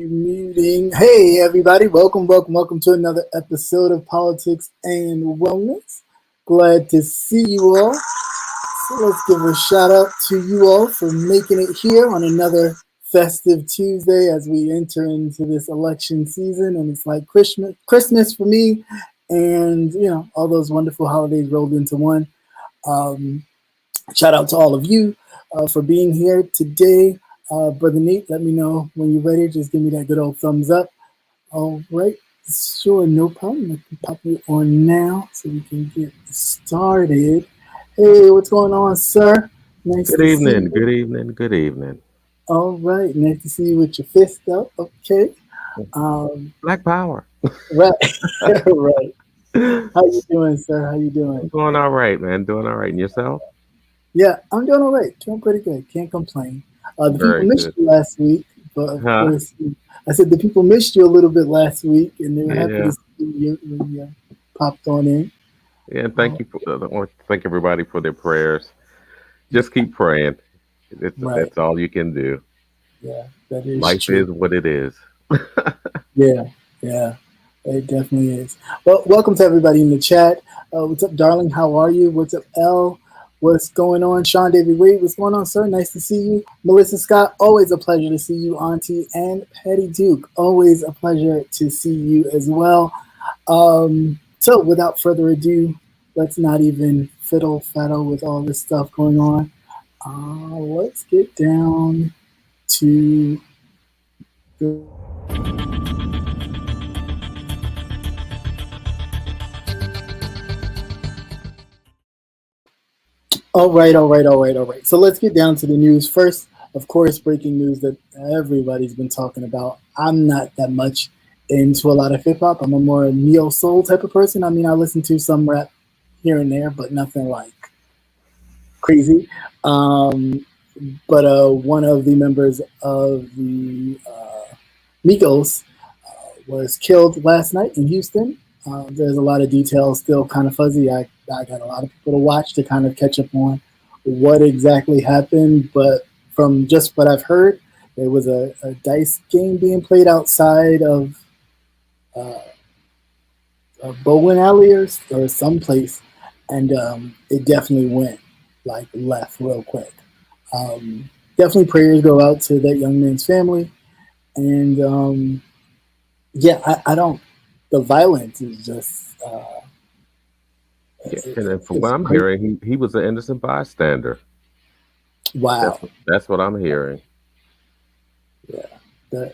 Muting. Hey everybody, welcome to another episode of Politics and Wellness. Glad to see you all. So let's give a shout out to you all for making it here on another festive Tuesday as we enter into this election season, and it's like Christmas for me, and all those wonderful holidays rolled into one. Shout out to all of you for being here today. Brother Nate, let me know when you're ready. Just give me that good old thumbs up. All right. Sure, no problem. I can pop you on now so we can get started. Hey, what's going on, sir? Nice Good evening. Good evening. Good evening. All right. Nice to see you with your fist up. Okay. Black power. Right. Right. How you doing, sir? How you doing? I'm doing all right, man. Doing all right. And yourself? Yeah, I'm doing all right. Doing pretty good. Can't complain. The people missed you last week, but of course, I said the people missed you a little bit last week, and they were happy to see you when you popped on in. Yeah, thank you. I want to thank everybody for their prayers. Just keep praying. That's all you can do. Yeah, that is Life true. is what it is. Yeah, it definitely is. Well, welcome to everybody in the chat. What's up, darling? How are you? What's up, Elle? What's going on? Sean David Wade, what's going on, sir? Nice to see you. Melissa Scott, always a pleasure to see you, Auntie. And Patty Duke, always a pleasure to see you as well. So without further ado, let's not even fiddle-faddle with all this stuff going on. Let's get down to the... All right. So let's get down to the news. First, of course, breaking news that everybody's been talking about. I'm not that much into a lot of hip-hop. I'm a more neo-soul type of person. I mean, I listen to some rap here and there, but nothing like crazy. But one of the members of the Migos was killed last night in Houston. There's a lot of details still kind of fuzzy. I got a lot of people to watch to kind of catch up on what exactly happened. But from just what I've heard, there was a dice game being played outside of a bowling alley or someplace, and it definitely went like left real quick. Definitely prayers go out to that young man's family. And I don't... The violence is just... and from what I'm hearing, he was an innocent bystander. Wow. That's what I'm hearing. Yeah.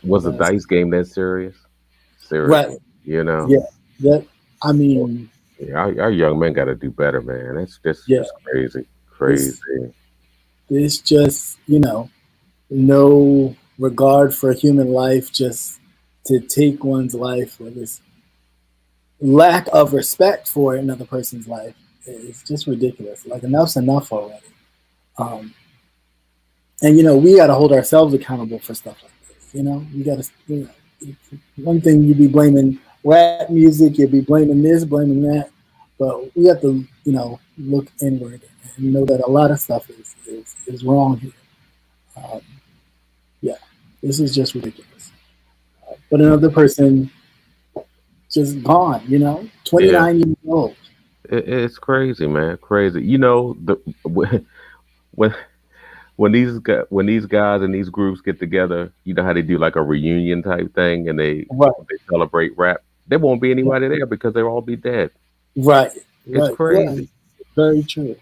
Was a dice game that serious? Right. Yeah. That, I mean... Our young men got to do better, man. That's just crazy. Crazy. It's just, no regard for human life, just to take one's life with this lack of respect for another person's life. It's just ridiculous. Like, enough's enough already. And we got to hold ourselves accountable for stuff like this. We got to... one thing, you'd be blaming rap music, you'd be blaming this, blaming that, but we have to, look inward and know that a lot of stuff is wrong here. This is just ridiculous. But another person just gone, 29 years old. It's crazy, man. Crazy. When these guys and these groups get together, you know how they do like a reunion type thing, and they celebrate rap. There won't be anybody there because they'll all be dead. Right. It's crazy. Yeah, very true.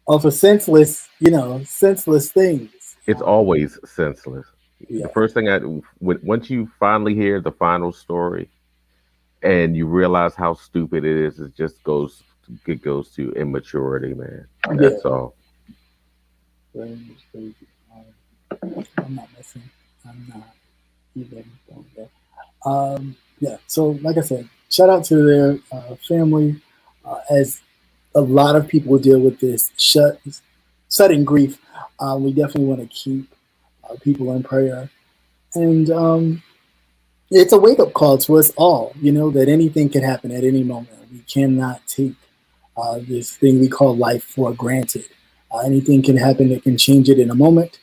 Of a senseless things. It's always senseless. The first thing once you finally hear the final story, and you realize how stupid it is, it goes to immaturity, man. That's all. I'm not missing. I'm not even going there. So like I said, shout out to their family, as a lot of people deal with this sudden grief. We definitely want to keep people in prayer, and it's a wake-up call to us all, that anything can happen at any moment. We cannot take this thing we call life for granted. Anything can happen that can change it in a moment.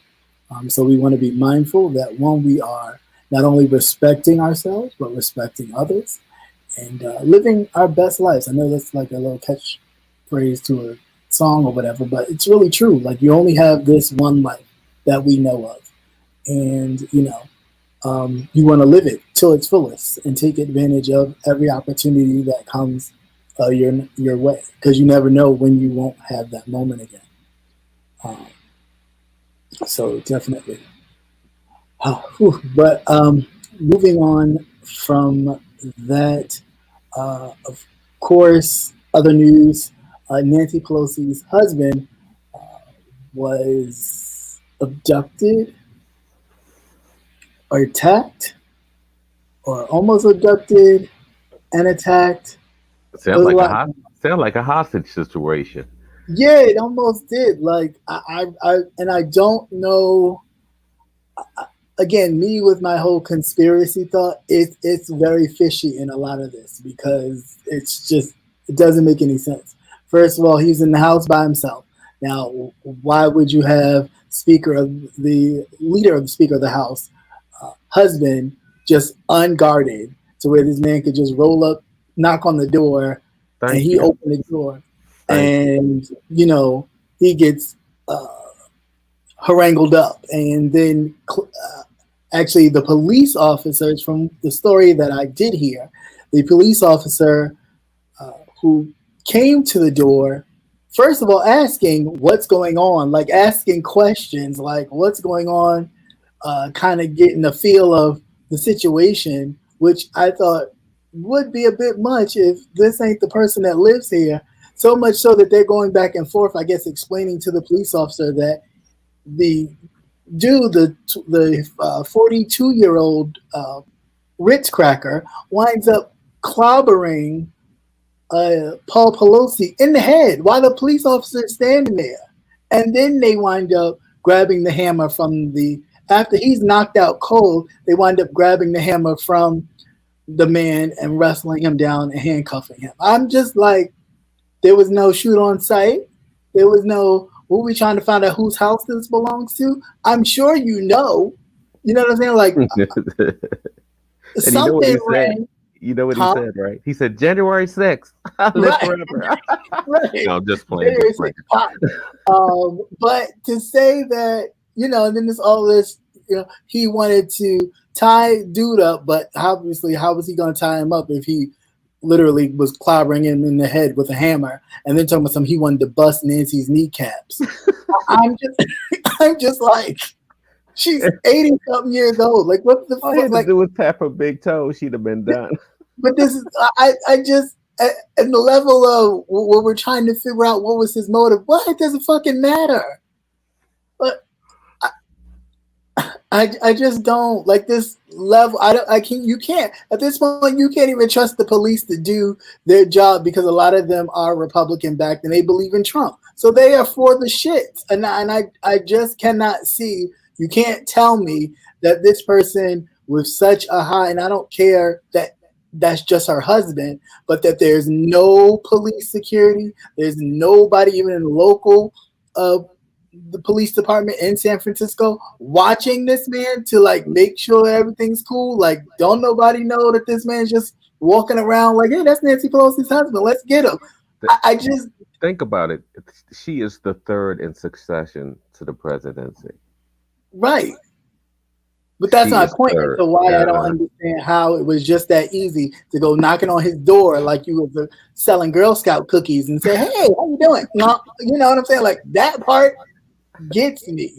So we want to be mindful that, one, we are not only respecting ourselves, but respecting others and living our best lives. I know that's like a little catchphrase to a song or whatever, but it's really true. Like, you only have this one life that we know of. And, you want to live it till its fullest and take advantage of every opportunity that comes your way, because you never know when you won't have that moment again. So definitely. But moving on from that, of course, other news, Nancy Pelosi's husband was abducted or attacked or almost abducted and attacked. Sound like a hostage situation. Yeah, it almost did. Like, I don't know. Again, me with my whole conspiracy thought, it's very fishy in a lot of this, because it doesn't make any sense. First of all, he's in the house by himself. Now, why would you have the leader of the Speaker of the House husband just unguarded, to where this man could just roll up, knock on the door, and he opened the door, and he gets harangued up, and then actually the police officers, from the story that I did hear, the police officer who came to the door, first of all asking what's going on, like asking questions like what's going on, kind of getting the feel of the situation, which I thought would be a bit much if this ain't the person that lives here. So much so that they're going back and forth, I guess, explaining to the police officer that the 42-year-old Ritz cracker winds up clobbering Paul Pelosi in the head while the police officer is standing there. And then they wind up grabbing the hammer after he's knocked out cold, they wind up grabbing the hammer from the man and wrestling him down and handcuffing him. I'm just like, there was no shoot on sight. There was no, were we trying to find out whose house this belongs to? I'm sure you know what I'm saying? Like, something rang. You know what he said, right? He said, January 6th. I live forever. Right. No, I'm just playing. But to say that, and then there's all this, he wanted to tie dude up, but obviously, how was he going to tie him up if he literally was clobbering him in the head with a hammer, and then talking about something he wanted to bust Nancy's kneecaps? I'm just like, she's 80-something years old. Like, what the fuck? All he had to do was tap her big toe, she'd have been done. But this is, I just, at the level of what we're trying to figure out, what was his motive? What? It doesn't fucking matter. But I just don't like this level. You can't at this point. You can't even trust the police to do their job, because a lot of them are Republican backed and they believe in Trump, so they are for the shits. And I just cannot see. You can't tell me that this person with such a high, and I don't care that that's just her husband, but that there's no police security. There's nobody even in the local the police department in San Francisco watching this man to like make sure everything's cool. Like, don't nobody know that this man's just walking around like, hey, that's Nancy Pelosi's husband. Let's get him. I just think about it. She is the third in succession to the presidency. Right. But that's my point. So why I don't understand how it was just that easy to go knocking on his door like you were selling Girl Scout cookies and say, hey, how you doing? No, you know what I'm saying? Like, that part gets me.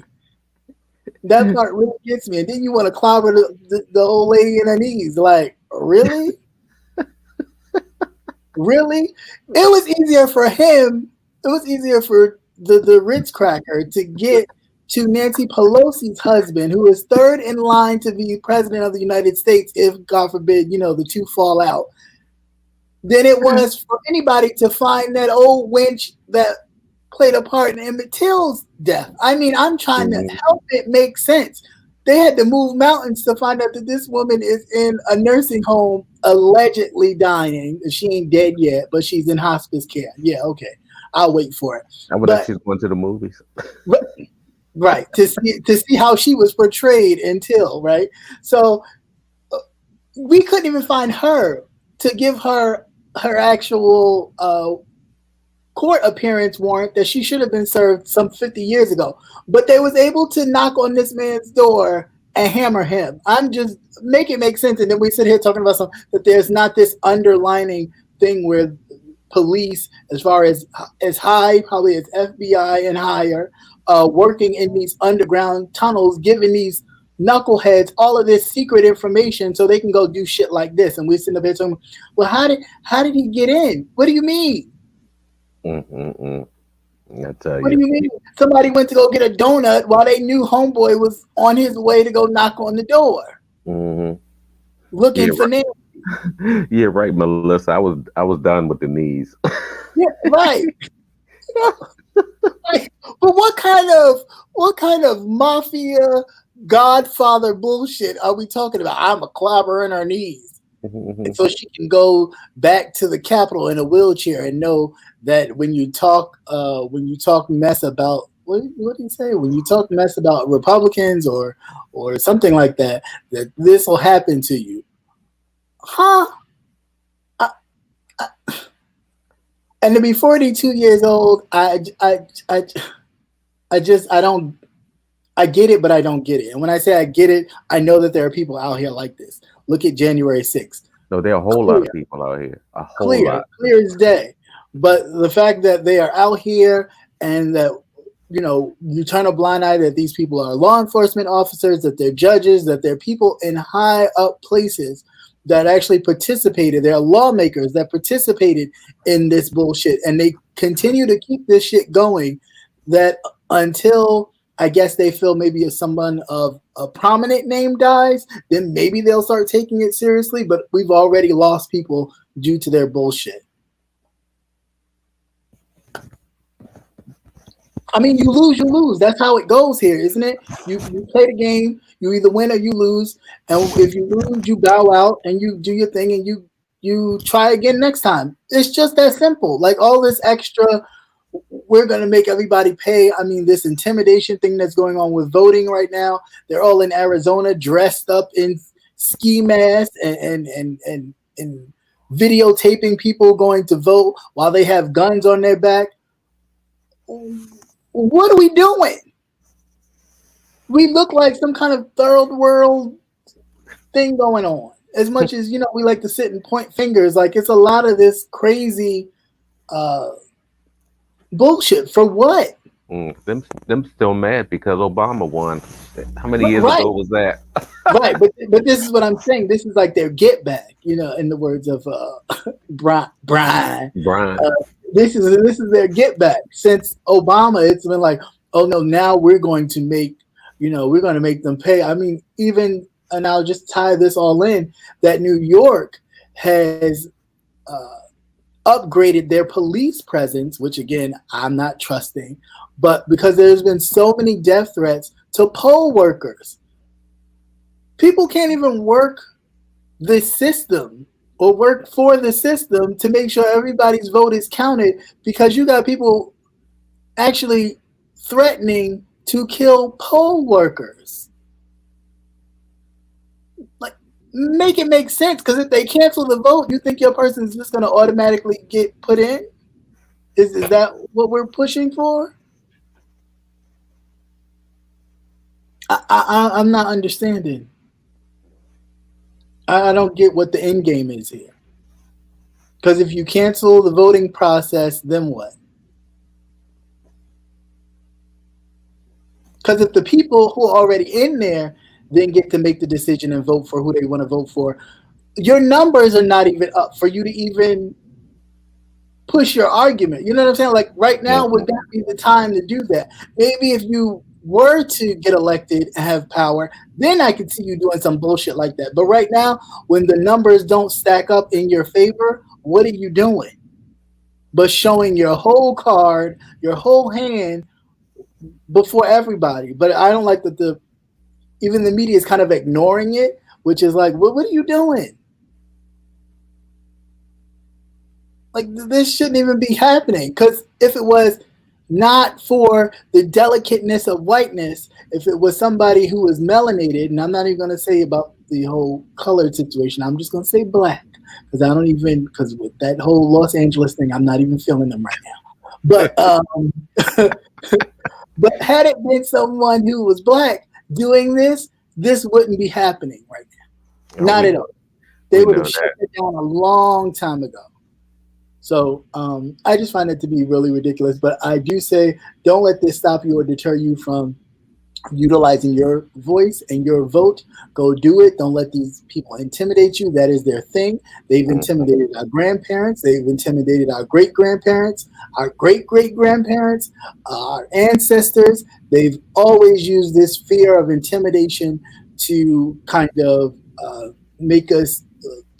That part really gets me. And then you want to clobber the old lady in her knees. Like, really? Really? It was easier for him. It was easier for the Ritz cracker to get to Nancy Pelosi's husband, who is third in line to be president of the United States, if God forbid, the two fall out, than it was for anybody to find that old wench that played a part in Emmett Till's death. I mean, I'm trying to help it make sense. They had to move mountains to find out that this woman is in a nursing home, allegedly dying. She ain't dead yet, but she's in hospice care. Yeah, okay. I'll wait for it. I wonder if she's going to the movies. Right. To see how she was portrayed in Till, right? So we couldn't even find her to give her actual court appearance warrant that she should have been served some 50 years ago. But they was able to knock on this man's door and hammer him. I'm just make it make sense. And then we sit here talking about something that there's not this underlining thing where police, as far as high, probably as FBI and higher, working in these underground tunnels, giving these knuckleheads all of this secret information so they can go do shit like this. And we sit up here talking, well, how did he get in? What do you mean? I tell What do you mean? Somebody went to go get a donut while they knew homeboy was on his way to go knock on the door, looking for Nancy. Yeah, right, Melissa. I was done with the knees. Yeah, right. You know, like, but what kind of mafia Godfather bullshit are we talking about? I'm a clobber in her knees, and so she can go back to the Capitol in a wheelchair and know that when you talk mess about what do you say? When you talk mess about Republicans or something like that, that this will happen to you, huh? And to be 42 years old, I don't. I get it, but I don't get it. And when I say I get it, I know that there are people out here like this. Look at January 6th. No, there are a whole lot of people out here. A whole lot. Clear as day. But the fact that they are out here and that, you know, you turn a blind eye that these people are law enforcement officers, that they're judges, that they're people in high up places that actually participated. There are lawmakers that participated in this bullshit. And they continue to keep this shit going that until I guess they feel maybe if someone of a prominent name dies, then maybe they'll start taking it seriously. But we've already lost people due to their bullshit. I mean, you lose, you lose. That's how it goes here, isn't it? You play the game, you either win or you lose. And if you lose, you bow out and you do your thing and you try again next time. It's just that simple. Like all this extra, we're going to make everybody pay. I mean, this intimidation thing that's going on with voting right now. They're all in Arizona dressed up in ski masks and videotaping people going to vote while they have guns on their back. What are we doing? We look like some kind of third world thing going on. As much as, you know, we like to sit and point fingers, like it's a lot of this crazy bullshit for what? Them still mad because Obama won. How many years ago was that? Right, but this is what I'm saying. This is like their get back, you know, in the words of Brian. This is their get back. Since Obama, it's been like, oh no, now we're going to make them pay. I mean, even, and I'll just tie this all in, that New York has upgraded their police presence, which again, I'm not trusting, but because there's been so many death threats to poll workers. People can't even work the system or work for the system to make sure everybody's vote is counted because you got people actually threatening to kill poll workers. Like, make it make sense, because if they cancel the vote, you think your person is just going to automatically get put in? Is that what we're pushing for? I'm not understanding. I don't get what the end game is here. Because if you cancel the voting process, then what? Because if the people who are already in there then get to make the decision and vote for who they want to vote for, your numbers are not even up for you to even push your argument. You know what I'm saying? Like right now would not be the time to do that. Maybe if you were to get elected and have power, then I could see you doing some bullshit like that. But right now, when the numbers don't stack up in your favor, what are you doing? But showing your whole card, your whole hand before everybody. But I don't like that even the media is kind of ignoring it, which is like, what are you doing? Like, this shouldn't even be happening. Because if it was, not for the delicateness of whiteness. If it was somebody who was melanated, and I'm not even going to say about the whole colored situation, I'm just going to say black, because I don't even, because with that whole Los Angeles thing, I'm not even feeling them right now. But but had it been someone who was black doing this, this wouldn't be happening right now. Oh, Not at all. They would have shut it down a long time ago. So I just find it to be really ridiculous. But I do say, don't let this stop you or deter you from utilizing your voice and your vote. Go do it. Don't let these people intimidate you. That is their thing. They've intimidated our grandparents. They've intimidated our great-grandparents, our great-great-grandparents, our ancestors. They've always used this fear of intimidation to kind of make us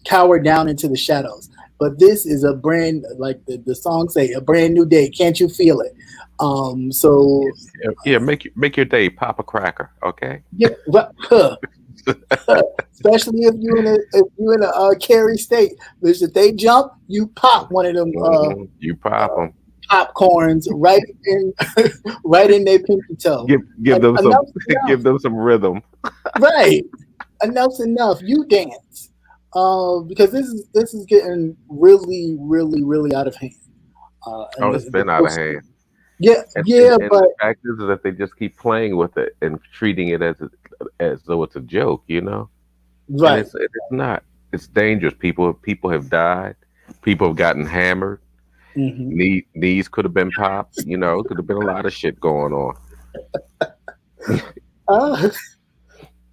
cower down into the shadows. But this is a brand, like the song say, a brand new day. Can't you feel it? Make your day, pop a cracker, okay? Yeah, especially if you in a Cary state, because if they jump, you pop one of them. You pop them popcorns right in right in their pinky toe. Give them some rhythm. Right, enough's enough. You dance. Because this is getting really, really, really out of hand. It's been out of hand. Yeah, but the fact is that they just keep playing with it and treating it as though it's a joke, you know. Right? And it's not. It's dangerous. People have died. People have gotten hammered. Mm-hmm. Knees could have been popped. You know, could have been a lot of shit going on.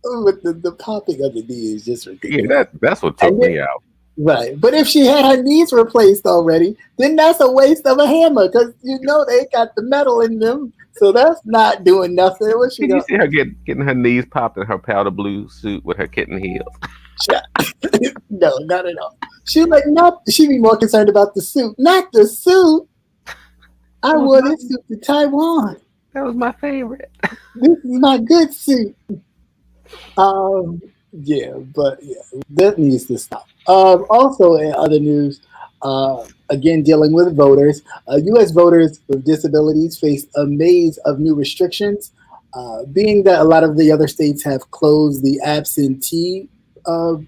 But the popping of the knee is just ridiculous. Yeah, that's what took me out. Right. But if she had her knees replaced already, then that's a waste of a hammer, because you know they got the metal in them. So that's not doing nothing. What Did you see her getting her knees popped in her powder blue suit with her kitten heels? No, not at all. She'd be more concerned about the suit. Not the suit. I wore this suit to Taiwan. That was my favorite. This is my good suit. That needs to stop. Also, in other news, again dealing with voters, U.S. voters with disabilities face a maze of new restrictions, being that a lot of the other states have closed the absentee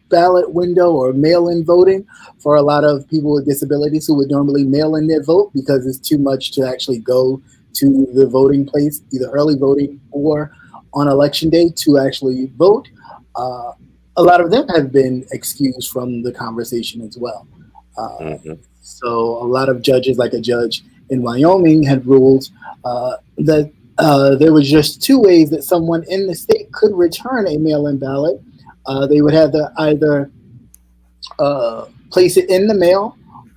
ballot window or mail-in voting for a lot of people with disabilities who would normally mail in their vote because it's too much to actually go to the voting place, either early voting or on election day to actually vote. A lot of them have been excused from the conversation as well. So a lot of judges, like a judge in Wyoming, had ruled that there was just two ways that someone in the state could return a mail-in ballot. They would have to either place it in the mail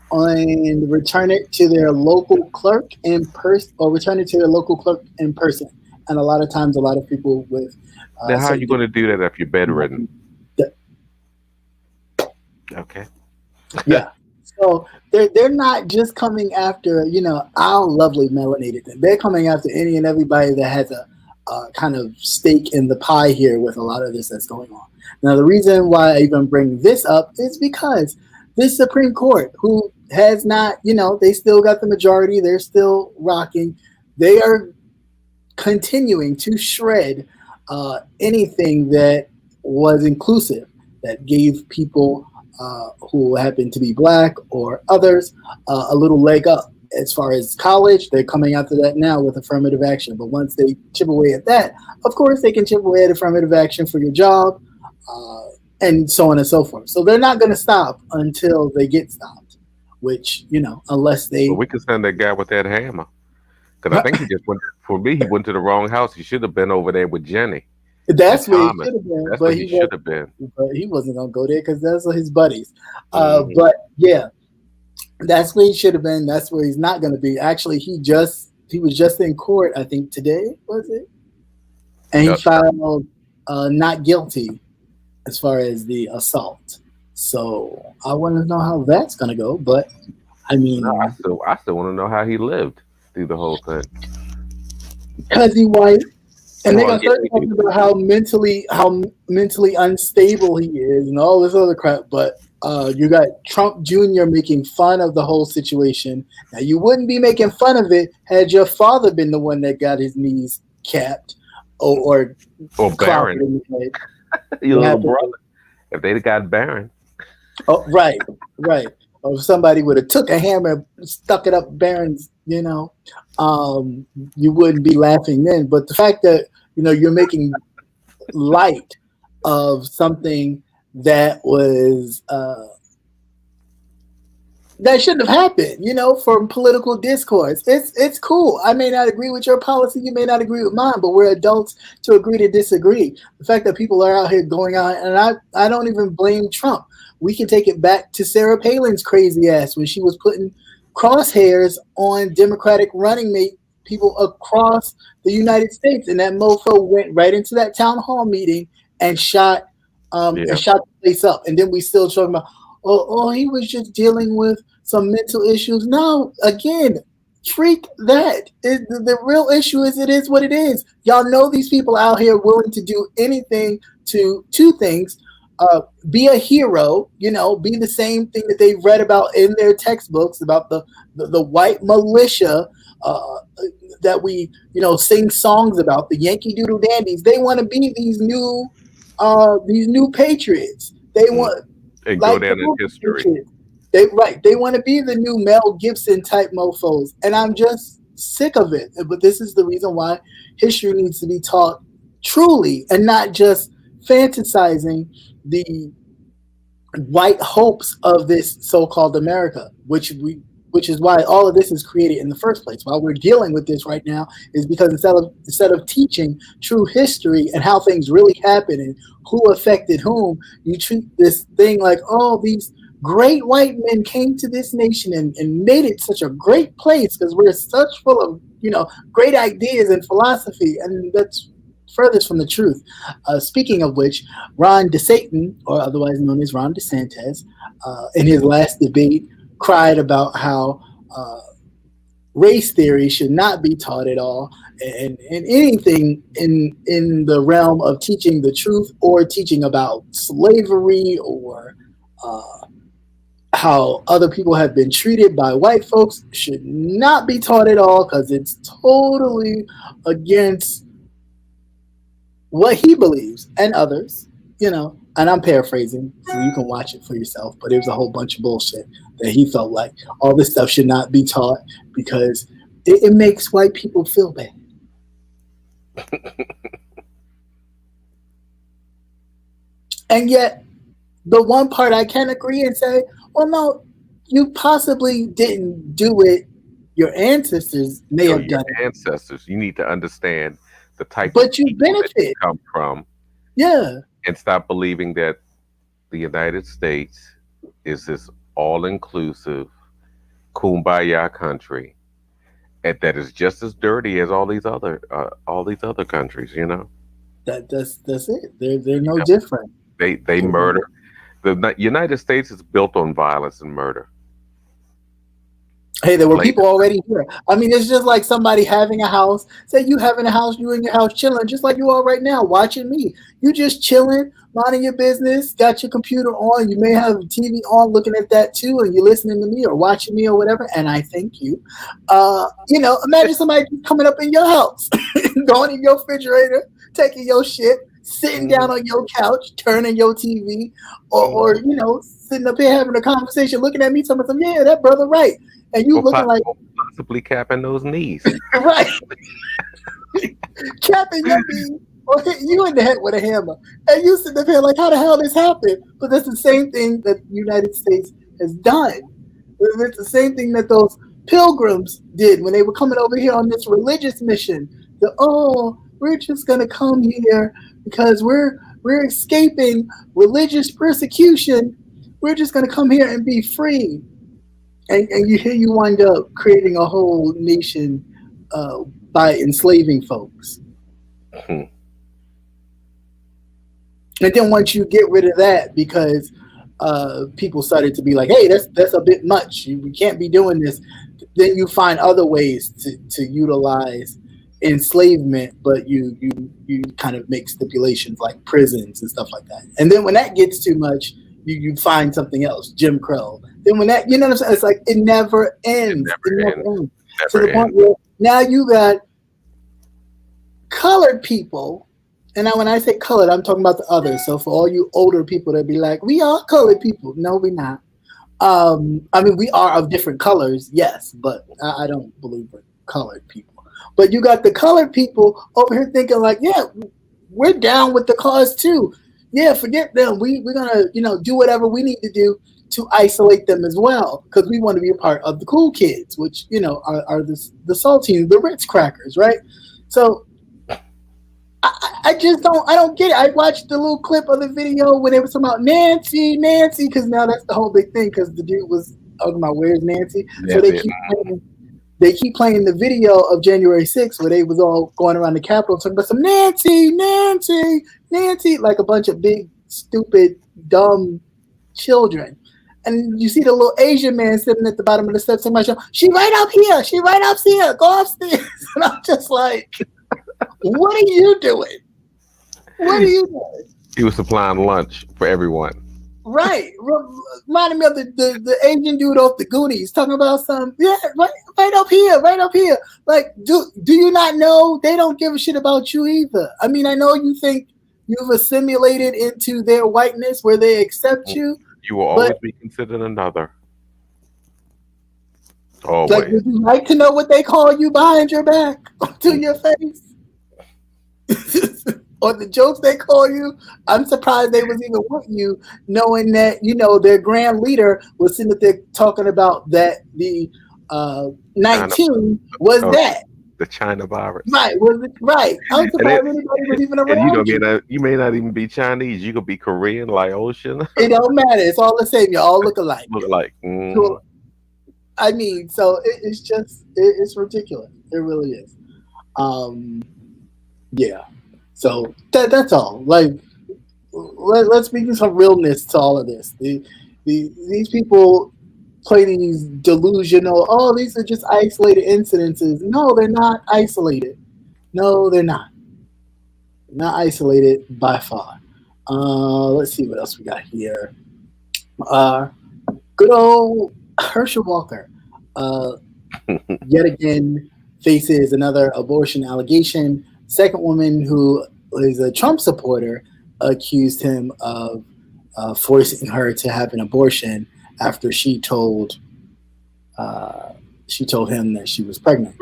and return it to their local clerk in person, or return it to their local clerk in person. And a lot of times, a lot of people with now, how are you going to do that if you're bedridden? Okay. Yeah. So they're not just coming after, our lovely melanated thing. They're coming after any and everybody that has a kind of stake in the pie here with a lot of this that's going on. Now, the reason why I even bring this up is because this Supreme Court, who has not, they still got the majority. They're still rocking. They are continuing to shred anything that was inclusive, that gave people who happen to be black or others a little leg up. As far as college, they're coming after that now with affirmative action. But once they chip away at that, of course, they can chip away at affirmative action for your job and so on and so forth. So they're not going to stop until they get stopped, which, unless they... Well, we can send that guy with that hammer. Because I think he just went, for me, he went to the wrong house. He should have been over there with Jenny. That's where he should have been. That's where he should have been. But he wasn't going to go there because that's his buddies. But yeah, that's where he should have been. That's where he's not going to be. Actually, he was just in court, I think today, was it? And he filed not guilty as far as the assault. So I want to know how that's going to go. But I mean, no, I still want to know how he lived through the whole thing. Because he white. And they're gonna start talking about how mentally unstable he is and all this other crap. But You got Trump Jr. making fun of the whole situation. Now, you wouldn't be making fun of it had your father been the one that got his knees capped or clobbered Barron, in the head. your little brother. If they'd have got Barron. Oh, right. Or if somebody would have took a hammer, stuck it up Barron's, you wouldn't be laughing then. But the fact that, you're making light of something that was that shouldn't have happened, for political discourse. It's cool. I may not agree with your policy, you may not agree with mine, but we're adults to agree to disagree. The fact that people are out here going on, and I don't even blame Trump. We can take it back to Sarah Palin's crazy ass when she was putting crosshairs on Democratic running mate people across the United States, and that mofo went right into that town hall meeting and shot the place up. And then we still talking about, oh, he was just dealing with some mental issues. No, again, freak that. The real issue is it is what it is. Y'all know these people out here willing to do anything to two things. Be a hero, be the same thing that they've read about in their textbooks about the white militia that we, sing songs about, the Yankee Doodle Dandies. They want to be these new patriots. They want and go down in history. They want to be the new Mel Gibson type mofos, and I'm just sick of it. But this is the reason why history needs to be taught truly, and not just fantasizing the white hopes of this so-called America, which is why all of this is created in the first place. Why we're dealing with this right now is because instead of teaching true history and how things really happen and who affected whom, you treat this thing like, oh, these great white men came to this nation and made it such a great place because we're such full of, great ideas and philosophy, and that's furthest from the truth. Speaking of which, Ron DeSantis, or otherwise known as Ron DeSantis, in his last debate, cried about how race theory should not be taught at all, and anything in the realm of teaching the truth or teaching about slavery or how other people have been treated by white folks should not be taught at all because it's totally against what he believes and others, and I'm paraphrasing, so you can watch it for yourself, but it was a whole bunch of bullshit that he felt like all this stuff should not be taught because it makes white people feel bad. And yet, the one part I can agree and say, well, no, you possibly didn't do it. Your ancestors may have done it. Ancestors, you need to understand the type but you benefit come from, and stop believing that the United States is this all-inclusive kumbaya country, and that is just as dirty as all these other countries. That's it. They're no different. They murder. The United States is built on violence and murder. Hey, there were people already here. I mean, it's just like somebody having a house. Say you having a house, you in your house chilling, just like you are right now, watching me. You just chilling, minding your business, got your computer on. You may have a TV on, looking at that too, and you're listening to me or watching me or whatever. And I thank you. Imagine somebody coming up in your house, going in your refrigerator, taking your shit, sitting down on your couch, turning your TV, or sitting up here having a conversation, looking at me, telling me, yeah, that brother right. And you looking like possibly capping those knees. Right. Capping your knees or hitting you in the head with a hammer. And you sitting there like, how the hell this happened? But that's the same thing that the United States has done. It's the same thing that those pilgrims did when they were coming over here on this religious mission. We're just gonna come here because we're escaping religious persecution. We're just gonna come here and be free. And you wind up creating a whole nation by enslaving folks. Mm-hmm. And then once you get rid of that, because people started to be like, hey, that's a bit much. We can't be doing this. Then you find other ways to utilize enslavement, but you kind of make stipulations like prisons and stuff like that. And then when that gets too much, you find something else, Jim Crow. Then when that, you know what I'm saying? It's like it never ends. It never ends. To the point where now you got colored people, and now when I say colored, I'm talking about the others. So for all you older people that be like, we are colored people. No, we're not. I mean, we are of different colors, yes, but I don't believe we're colored people. But you got the colored people over here thinking like, yeah, we're down with the cause too. Yeah, forget them. We're gonna, do whatever we need to do to isolate them as well because we want to be a part of the cool kids, which are the saltines, the Ritz crackers, right? So I just don't get it. I watched the little clip of the video when they were talking about Nancy, because now that's the whole big thing because the dude was talking about where's Nancy. So they keep playing the video of January 6th where they was all going around the Capitol talking about some Nancy, like a bunch of big, stupid, dumb children. And you see the little Asian man sitting at the bottom of the steps saying, she right up here, go upstairs. And I'm just like, what are you doing? He was supplying lunch for everyone. Right. Reminding me of the Asian dude off the Goonies talking about some, right up here. Like, do you not know they don't give a shit about you either? I mean, I know you think you've assimilated into their whiteness where they accept you. You will always be considered another. Always. Like, would you like to know what they call you behind your back to your face? Or the jokes they call you? I'm surprised they was even with you, knowing that their grand leader was sitting there talking about that the 19 was that the China virus, right? Was it right? I'm surprised anybody was even around. And you may not even be Chinese. You could be Korean, Laotian. It don't matter. It's all the same. You all look alike. So, I mean, so it's just it's ridiculous. It really is. Yeah. So that's all. Like, let's bring some realness to all of this. These people play these delusional. Oh, these are just isolated incidences. No, they're not isolated. No, they're not. Not isolated by far. Let's see what else we got here. Good old Herschel Walker. Yet again faces another abortion allegation. Second woman who is a Trump supporter accused him of forcing her to have an abortion after she told him that she was pregnant.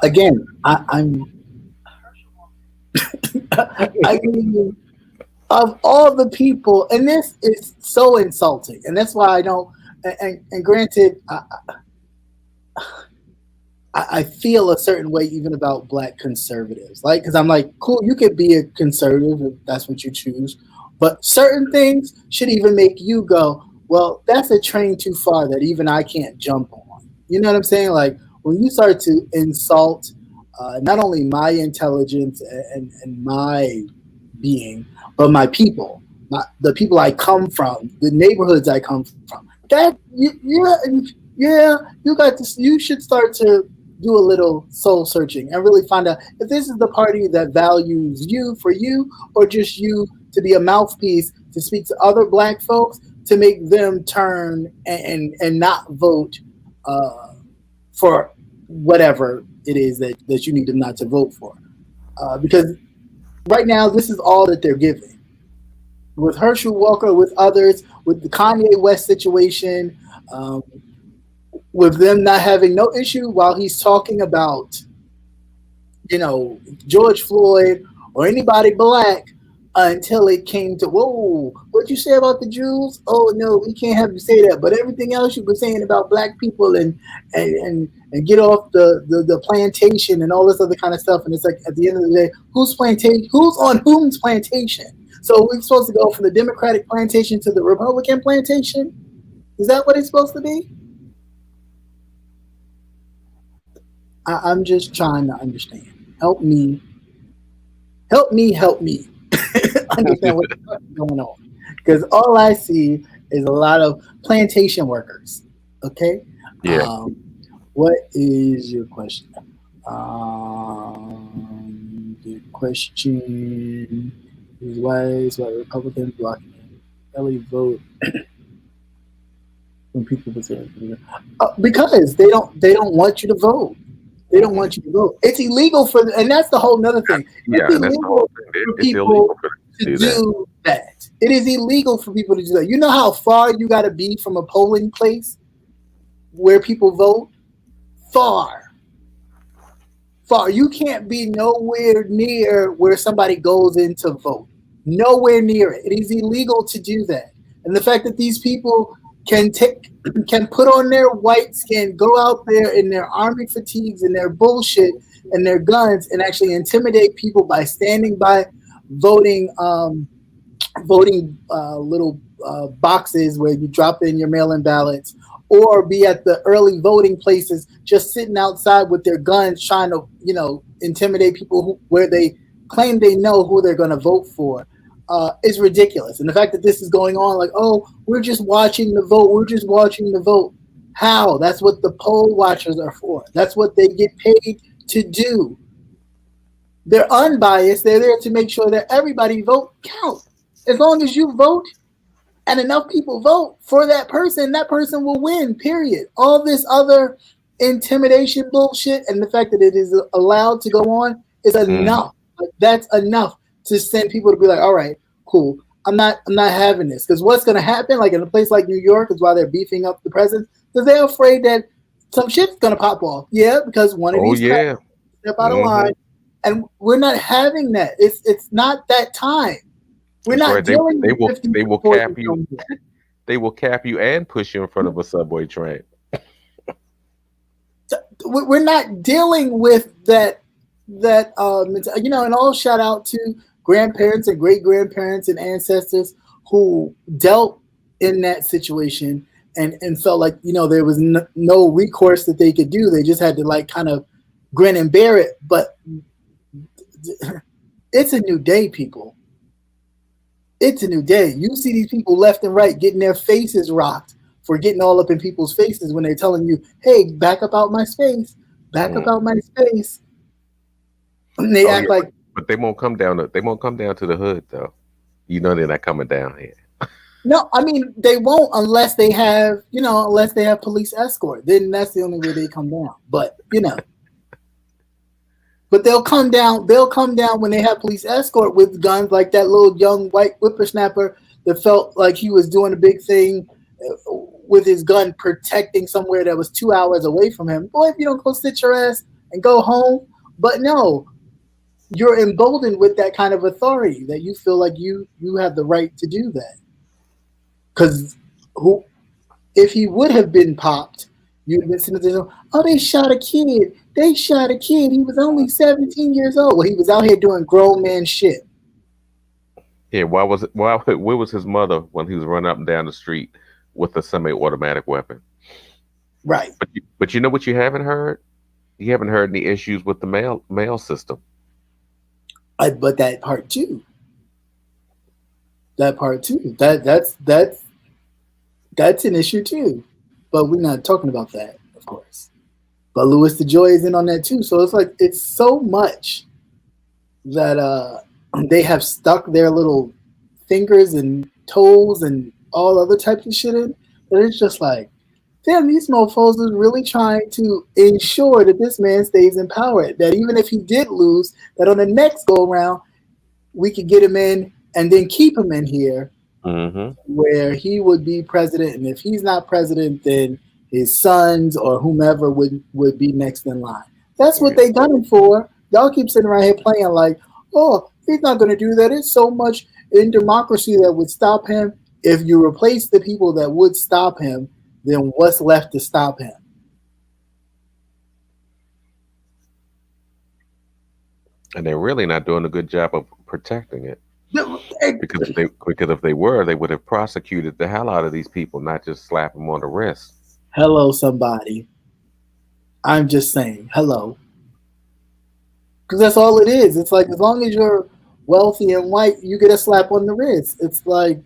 Again, I'm I mean, of all the people, and this is so insulting, and that's why I don't. And granted, I feel a certain way even about Black conservatives, like, because I'm like, cool, you could be a conservative if that's what you choose, but certain things should even make you go, well, that's a train too far that even I can't jump on. You know what I'm saying? Like, when you start to insult not only my intelligence and my being, but my people, the people I come from, the neighborhoods I come from, that you should start to do a little soul searching and really find out if this is the party that values you for you, or just you to be a mouthpiece to speak to other Black folks to make them turn and not vote for whatever it is that you need them not to vote for. Because right now, this is all that they're giving. With Herschel Walker, with others, with the Kanye West situation, with them not having no issue while he's talking about, George Floyd or anybody Black, until it came to, whoa, what'd you say about the Jews? Oh, no, we can't have you say that. But everything else you were saying about Black people and get off the plantation and all this other kind of stuff. And it's like, at the end of the day, who's on whom's plantation? So we're supposed to go from the Democratic plantation to the Republican plantation? Is that what it's supposed to be? I'm just trying to understand. Help me understand what's going on. Because all I see is a lot of plantation workers. Okay? Yeah. What is your question? The question is, why is Republicans blocking early vote when people because they don't want you to vote. They don't want you to vote. It's illegal and that's the whole nother thing. It's Yeah, and that's the whole illegal thing. for It's illegal people for them to to do that. do that. It is illegal for people to do that. You know how far you got to be from a polling place where people vote? Far. Far. You can't be nowhere near where somebody goes in to vote. Nowhere near it. It is illegal to do that. And the fact that these people can put on their white skin, go out there in their army fatigues and their bullshit and their guns and actually intimidate people by standing by voting little boxes where you drop in your mail-in ballots, or be at the early voting places just sitting outside with their guns trying to intimidate people where they claim they know who they're going to vote for, is ridiculous. And the fact that this is going on, like, oh, we're just watching the vote. How? That's what the poll watchers are for. That's what they get paid to do. They're unbiased. They're there to make sure that everybody vote count. As long as you vote and enough people vote for that person will win, period. All this other intimidation bullshit and the fact that it is allowed to go on is enough. That's enough to send people to be like, all right, cool. I'm not having this. Because what's going to happen, like in a place like New York, is why they're beefing up the president, because they're afraid that some shit's going to pop off. Yeah, because one of these guys step out of line. And we're not having that. It's not that time. We're That's not right. dealing They with will cap you. They will cap you and push you in front of a subway train. We're not dealing with that. And all shout out to grandparents and great grandparents and ancestors who dealt in that situation and felt like there was no recourse that they could do. They just had to like kind of grin and bear it. But it's a new day, people. It's a new day. You see these people left and right getting their faces rocked for getting all up in people's faces when they're telling you, hey, back up out my space. Back up out my space. And they act like, but they won't come down to the hood though. They're not coming down here. No, I mean they won't unless they have police escort. Then that's the only way they come down. But But they'll come down when they have police escort with guns, like that little young white whippersnapper that felt like he was doing a big thing with his gun protecting somewhere that was 2 hours away from him. Boy, if you don't go sit your ass and go home. But no, you're emboldened with that kind of authority that you feel like you have the right to do that. Because if he would have been popped, you'd been sitting there, oh, they shot a kid. They shot a kid. He was only 17 years old. Well, he was out here doing grown man shit. Yeah, where was his mother when he was running up and down the street with a semi-automatic weapon? Right. But you know what you haven't heard? You haven't heard any issues with the mail system. But that part too. That's an issue too. But we're not talking about that, of course. But Louis DeJoy is in on that too. So it's like it's so much that they have stuck their little fingers and toes and all other types of shit in. But it's just like, damn, these mofos is really trying to ensure that this man stays in power. That even if he did lose, that on the next go around, we could get him in and then keep him in here, where he would be president. And if he's not president, then his sons or whomever would be next in line. That's what they done him for. Y'all keep sitting around here playing like, oh, he's not going to do that. There's so much in democracy that would stop him. If you replace the people that would stop him, then what's left to stop him? And they're really not doing a good job of protecting it. Because if they were, they would have prosecuted the hell out of these people, not just slap them on the wrist. Hello, somebody. I'm just saying, hello. Because that's all it is. It's like, as long as you're wealthy and white, you get a slap on the wrist. It's like,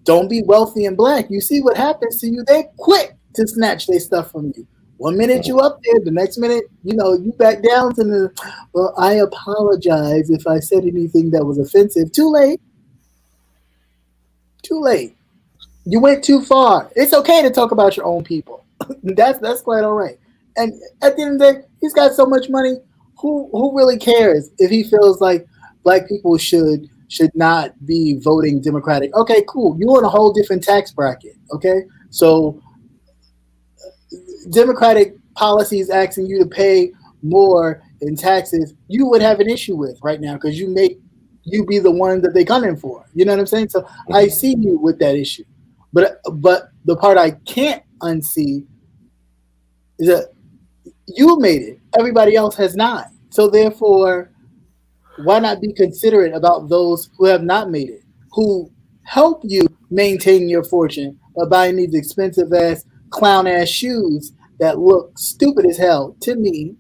don't be wealthy and black. You see what happens to you. They quick to snatch their stuff from you. 1 minute you up there, the next minute, you back down to the, well, I apologize if I said anything that was offensive. Too late. Too late. You went too far. It's okay to talk about your own people. That's quite all right. And at the end of the day, he's got so much money. Who really cares if he feels like black people should not be voting Democratic? Okay, cool. You're on a whole different tax bracket. Okay, so Democratic policies asking you to pay more in taxes, you would have an issue with right now because you be the one that they gunning for. You know what I'm saying? So I see you with that issue, but the part I can't unsee is that you made it. Everybody else has not. So therefore, why not be considerate about those who have not made it, who help you maintain your fortune by buying these expensive ass clown ass shoes that look stupid as hell to me,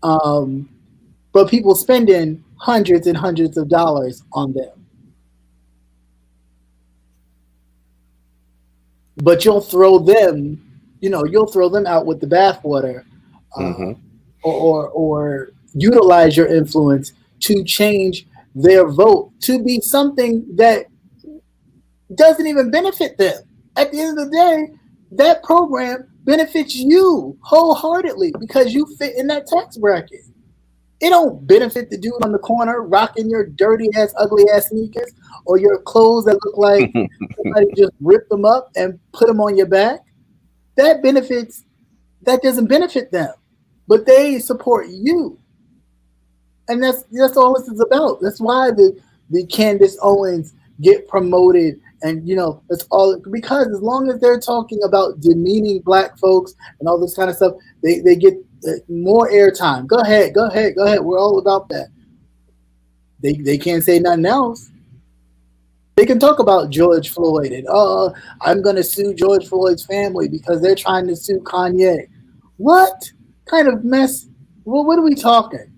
but people spending hundreds and hundreds of dollars on them. But you'll throw them, you'll throw them out with the bathwater, or utilize your influence to change their vote to be something that doesn't even benefit them. At the end of the day, that program benefits you wholeheartedly because you fit in that tax bracket. It don't benefit the dude on the corner rocking your dirty ass, ugly ass sneakers or your clothes that look like somebody just ripped them up and put them on your back. That doesn't benefit them, but they support you. And that's all this is about. That's why the Candace Owens get promoted, and that's all because as long as they're talking about demeaning black folks and all this kind of stuff, they get more airtime. Go ahead. We're all about that. They can't say nothing else. They can talk about George Floyd and I'm gonna sue George Floyd's family because they're trying to sue Kanye. What kind of mess? Well, what are we talking?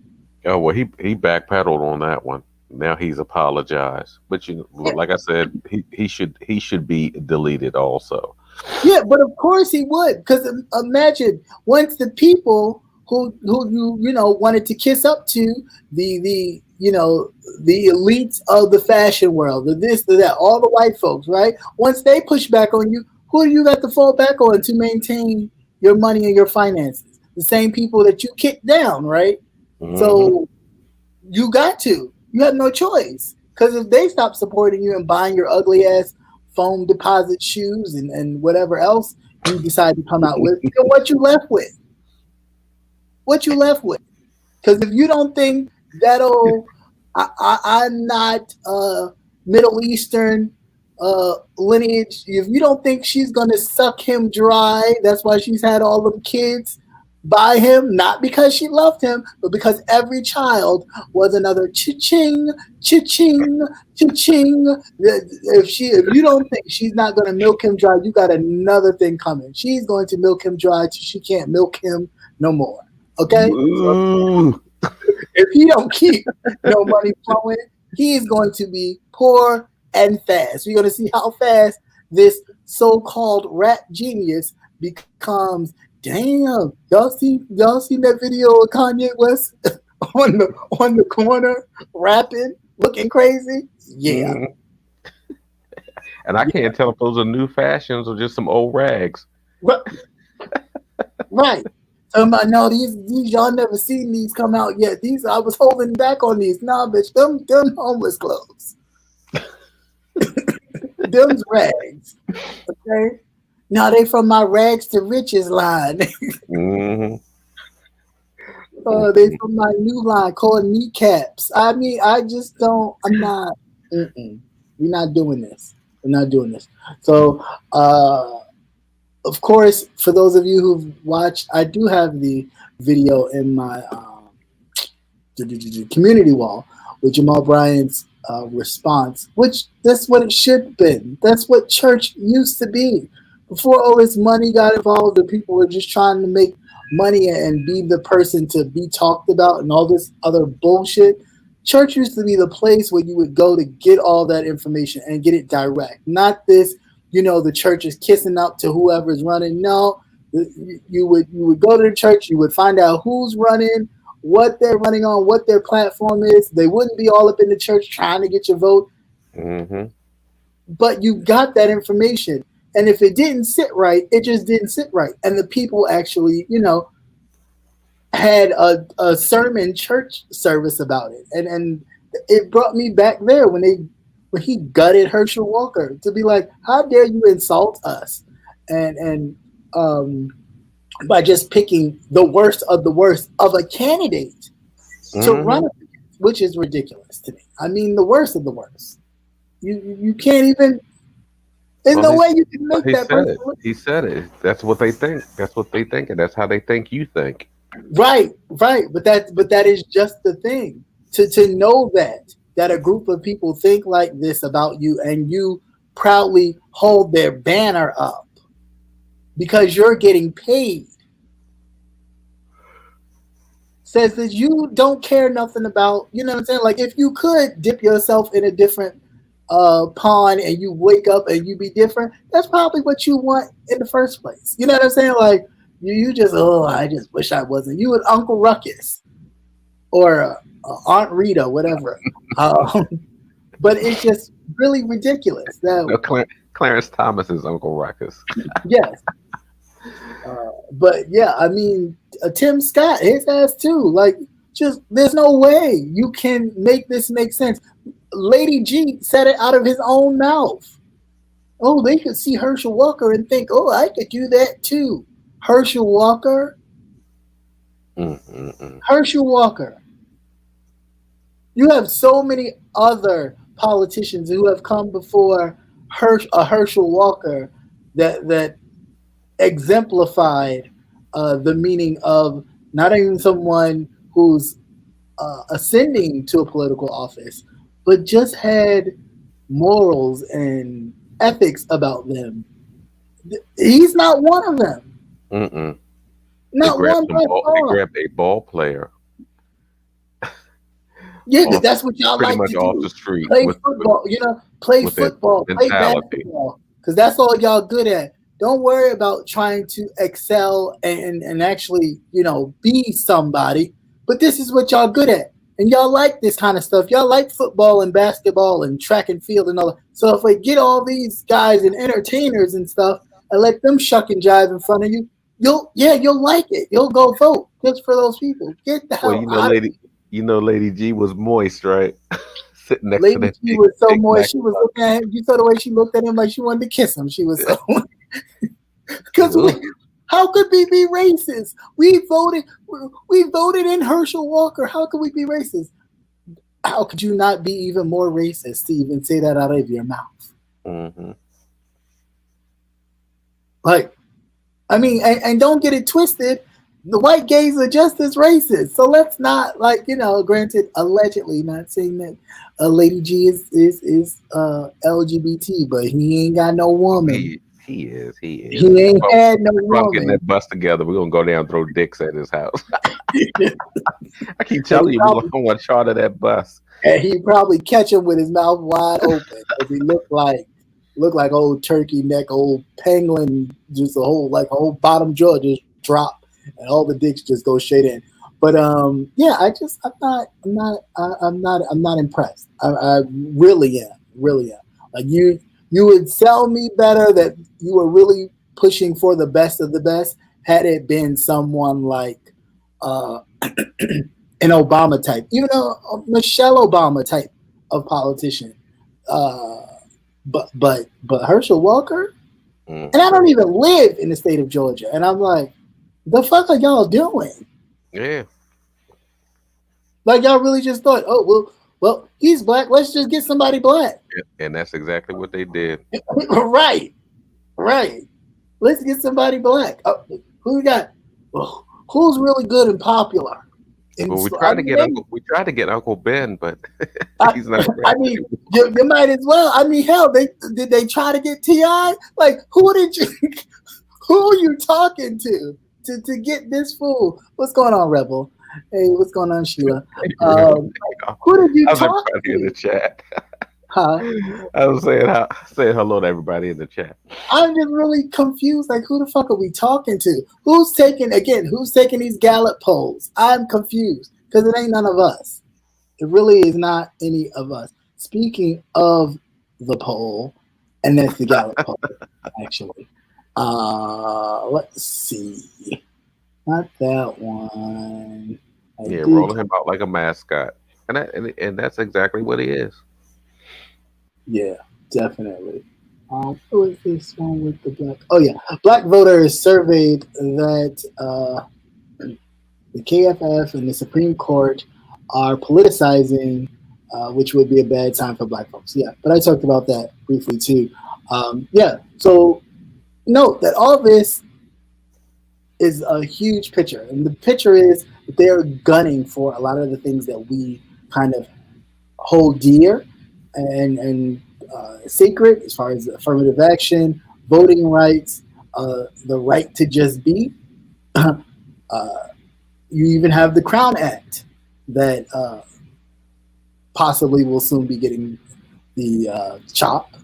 Oh well, he backpedaled on that one. Now he's apologized, but like I said, he should be deleted also. Yeah, but of course he would, because imagine once the people who you wanted to kiss up to the elites of the fashion world, the this, the that, all the white folks, right? Once they push back on you, who do you got to fall back on to maintain your money and your finances? The same people that you kicked down, right? So you have no choice, because if they stop supporting you and buying your ugly ass foam deposit shoes and whatever else you decide to come out with, then what you left with? Because if you don't think I'm not Middle Eastern lineage, if you don't think she's gonna suck him dry, that's why she's had all them kids by him, not because she loved him, but because every child was another cha-ching, cha-ching, cha-ching. If you don't think she's not going to milk him dry, you got another thing coming. She's going to milk him dry till she can't milk him no more. Okay? So if he don't keep no money flowing, he's going to be poor and fast. We're going to see how fast this so-called rap genius becomes. Damn, y'all seen that video of Kanye West on the corner rapping, looking crazy? Yeah. And I can't tell if those are new fashions or just some old rags. Right. No, these y'all never seen these come out yet. These I was holding back on these. Nah, bitch, them homeless clothes. Them's rags. Okay. No, they from my rags to riches line. They from my new line called kneecaps. I mean, I'm not. We're not doing this. So, of course, for those of you who've watched, I do have the video in my community wall with Jamal Bryant's response, which that's what it should have been. That's what church used to be. Before all this money got involved and people were just trying to make money and be the person to be talked about and all this other bullshit, church used to be the place where you would go to get all that information and get it direct. Not this, the church is kissing up to whoever's running. No, you would go to the church, you would find out who's running, what they're running on, what their platform is. They wouldn't be all up in the church trying to get your vote. but you got that information. And if it didn't sit right, it just didn't sit right. And the people actually, had a sermon church service about it. And it brought me back there when he gutted Herschel Walker, to be like, how dare you insult us? And by just picking the worst of a candidate to run, which is ridiculous to me. I mean, the worst of the worst. You can't even. There's no way you can make that person. He said it. That's what they think. That's what they think, and that's how they think you think. Right. But that is just the thing. To know that a group of people think like this about you, and you proudly hold their banner up because you're getting paid, says that you don't care nothing about, you know what I'm saying? Like, if you could dip yourself in a different pond and you wake up and you be different, that's probably what you want in the first place. You know what I'm saying? Like, you just, I just wish I wasn't. You and Uncle Ruckus or Aunt Rita, whatever. But it's just really ridiculous. Clarence Thomas is Uncle Ruckus. Yes. But yeah, I mean, Tim Scott, his ass too. Like, just there's no way you can make this make sense. Lady G said it out of his own mouth. Oh, they could see Herschel Walker and think, oh, I could do that too. Herschel Walker. Herschel Walker. You have so many other politicians who have come before Herschel Walker that exemplified the meaning of not even someone who's ascending to a political office, but just had morals and ethics about them. He's not one of them. Not one. They grabbed a ball player. Yeah, that's what y'all like to do. Off the street. Play football, play football, play basketball, because that's all y'all good at. Don't worry about trying to excel and actually, be somebody. But this is what y'all good at. And y'all like this kind of stuff. Y'all like football and basketball and track and field and all that. So if we get all these guys and entertainers and stuff and let them shuck and jive in front of you, you'll like it. You'll go vote just for those people. Get the hell out of here. Lady G was moist, right? Sitting next Lady to that. G was so moist. She was looking at him. You saw the way she looked at him like she wanted to kiss him. She was so. Because how could we be racist? We voted in Herschel Walker. How could we be racist? How could you not be even more racist to even say that out of your mouth? Like, I mean, and don't get it twisted. The white gays are just as racist. So let's not, granted, allegedly, not saying that Lady G is LGBT, but he ain't got no woman. He is. He ain't had no woman. Getting that bus together, we're gonna go down and throw dicks at his house. I keep telling you, we're gonna want to charter that bus. And he'd probably catch him with his mouth wide open, because he looked like old turkey neck, old pangolin, just a whole bottom jaw just drop, and all the dicks just go straight in. But I'm not impressed. I really am. Like, you would sell me better that you were really pushing for the best of the best had it been someone like an Obama type, even a Michelle Obama type of politician. But Herschel Walker, and I don't even live in the state of Georgia, and I'm like, the fuck are y'all doing? Yeah. Like, y'all really just thought, oh, well, he's black. Let's just get somebody black. And that's exactly what they did. Right. Let's get somebody black. Who we got? Well, who's really good and popular? Well, we tried to get Uncle Ben, but he's not. I mean, you might as well. I mean, hell, did they try to get T.I.? Like, who are you talking to get this fool? What's going on, Rebel? Hey, what's going on, Sheila? Who did you talk to? In the chat. Huh? I was saying hello to everybody in the chat. I'm just really confused. Like, who the fuck are we talking to? Who's taking these Gallup polls? I'm confused because it ain't none of us. It really is not any of us. Speaking of the poll, And that's the Gallup poll, actually. Let's see. Not that one. I Yeah, did. rolling him out like a mascot, and that's exactly what he is. Yeah, definitely. Who is this one with the black? Oh yeah, black voters surveyed that the KFF and the Supreme Court are politicizing, which would be a bad time for black folks. Yeah, but I talked about that briefly too. Yeah, so note that all this is a huge picture, and the picture is that they're gunning for a lot of the things that we kind of hold dear and sacred, as far as affirmative action, voting rights, the right to just be. You even have the Crown Act that possibly will soon be getting the chop.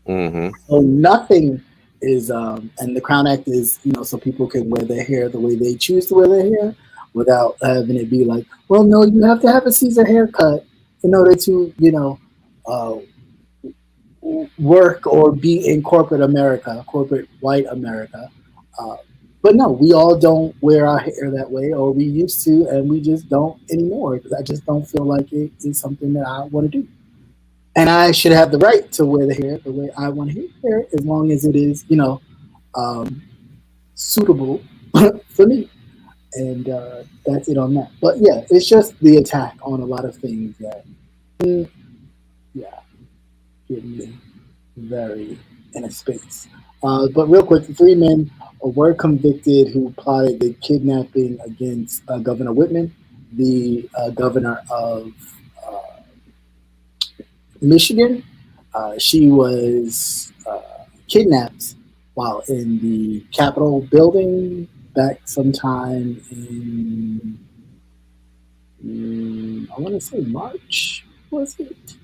Mm-hmm. So nothing is, and the Crown Act is, so people can wear their hair the way they choose to wear their hair without having it be like, well, no, you have to have a Caesar haircut in order to, uh, work or be in corporate America, corporate white America. Uh, but no, we all don't wear our hair that way, or we used to, and we just don't anymore because I just don't feel like it is something that I want to do. And I should have the right to wear the hair the way I want to wear it, as long as it is, um, suitable for me. And that's it on that. But yeah, it's just the attack on a lot of things that, yeah, get me very in a space. But real quick, the three men were convicted who plotted the kidnapping against Governor Whitman, the governor of Michigan. She was kidnapped while in the Capitol building back sometime in, I want to say March, was it?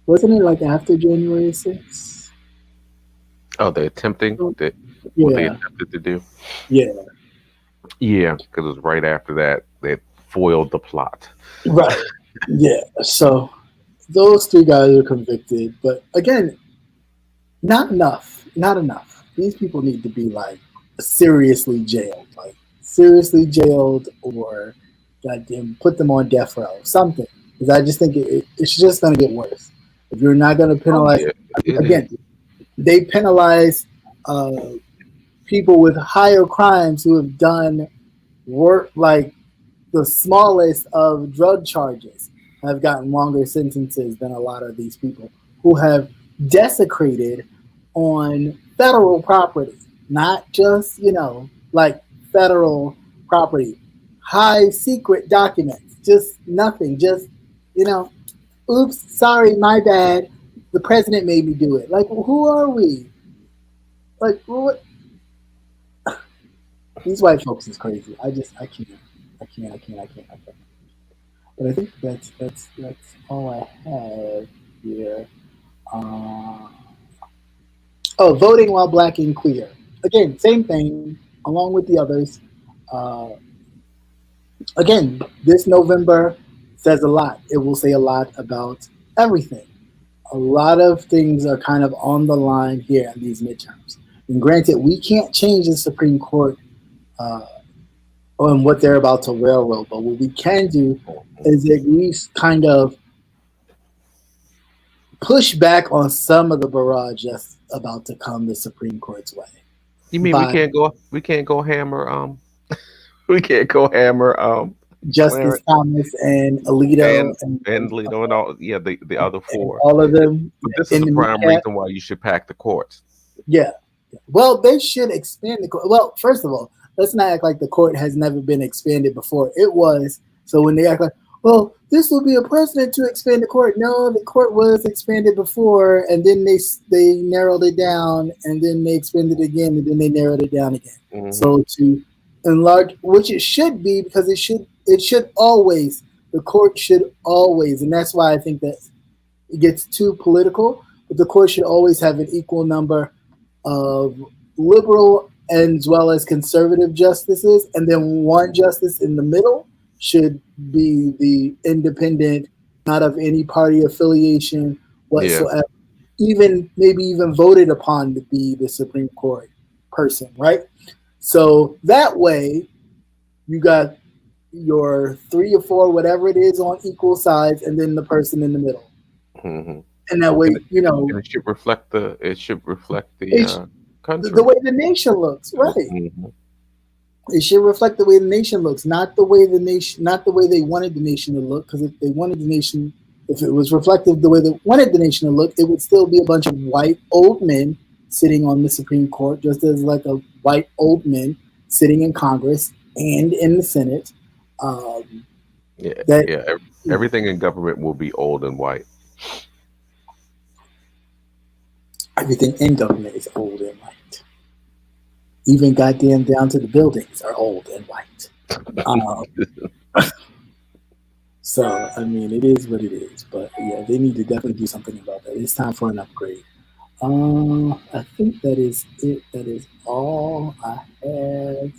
Wasn't it like after January 6th? Oh, they attempting that what they Yeah, attempted to do. yeah, Yeah, because it was right after that that foiled the plot. right. Yeah, so those three guys are convicted, but again, not enough. Not enough. These people need to be like seriously jailed, like seriously jailed, or goddamn put them on death row, something. Because I just think it's just going to get worse. If you're not going to Oh penalize, yeah, it is. again, they penalize uh, people with higher crimes who have done work like the smallest of drug charges have gotten longer sentences than a lot of these people who have desecrated on federal property, not just, like federal property, high secret documents, just nothing, just, you know, oops, sorry, my bad. The president made me do it. Like, who are we? Like, what? These white folks is crazy. I can't. I can't. But I think that's all I have here. Uh, oh, voting while black and queer. Again, same thing, along with the others. Uh, again, this November says a lot. It will say a lot about everything. A lot of things are kind of on the line here in these midterms. And granted, we can't change the Supreme Court uh, on what they're about to railroad, but what we can do is at least kind of push back on some of the barrage that's about to come the Supreme Court's way. You mean we By can't go? We can't go hammer. We can't go hammer. Justice Clarence Thomas and Alito and and Lito and all. Yeah, the other and four. all of them But this is in the the prime kneecap. reason why you should pack the courts. Yeah. Well, they should expand the court. Well, first of all, let's not act like the court has never been expanded before. It was. So when they act like, well, this will be a precedent to expand the court. No, the court was expanded before, and then they narrowed it down, and then they expanded it again, and then they narrowed it down again. Mm-hmm. So to enlarge, which it should be, because it should always, the court should always, and that's why I think that it gets too political. But the court should always have an equal number of liberal as well as conservative justices, and then one justice in the middle should be the independent, not of any party affiliation Yeah. whatsoever. maybe even voted upon to be the Supreme Court person, right? So that way, you got your 3 or 4, whatever it is, on equal sides, and then the person in the middle. Mm-hmm. And that way, And it should reflect the the country. way the nation looks, right? Mm-hmm. It should reflect the way the nation looks, not the way not the way they wanted the nation to look. Because if it was reflective the way they wanted the nation to look, it would still be a bunch of white old men sitting on the Supreme Court, just as like a white old men sitting in Congress and in the Senate. Yeah, That yeah. Everything in government will be old and white. everything in government is old and white. Even goddamn down to the buildings are old and white. So, I mean, it is what it is. But yeah, they need to definitely do something about that. It's time for an upgrade. I think that is it. That is all I have.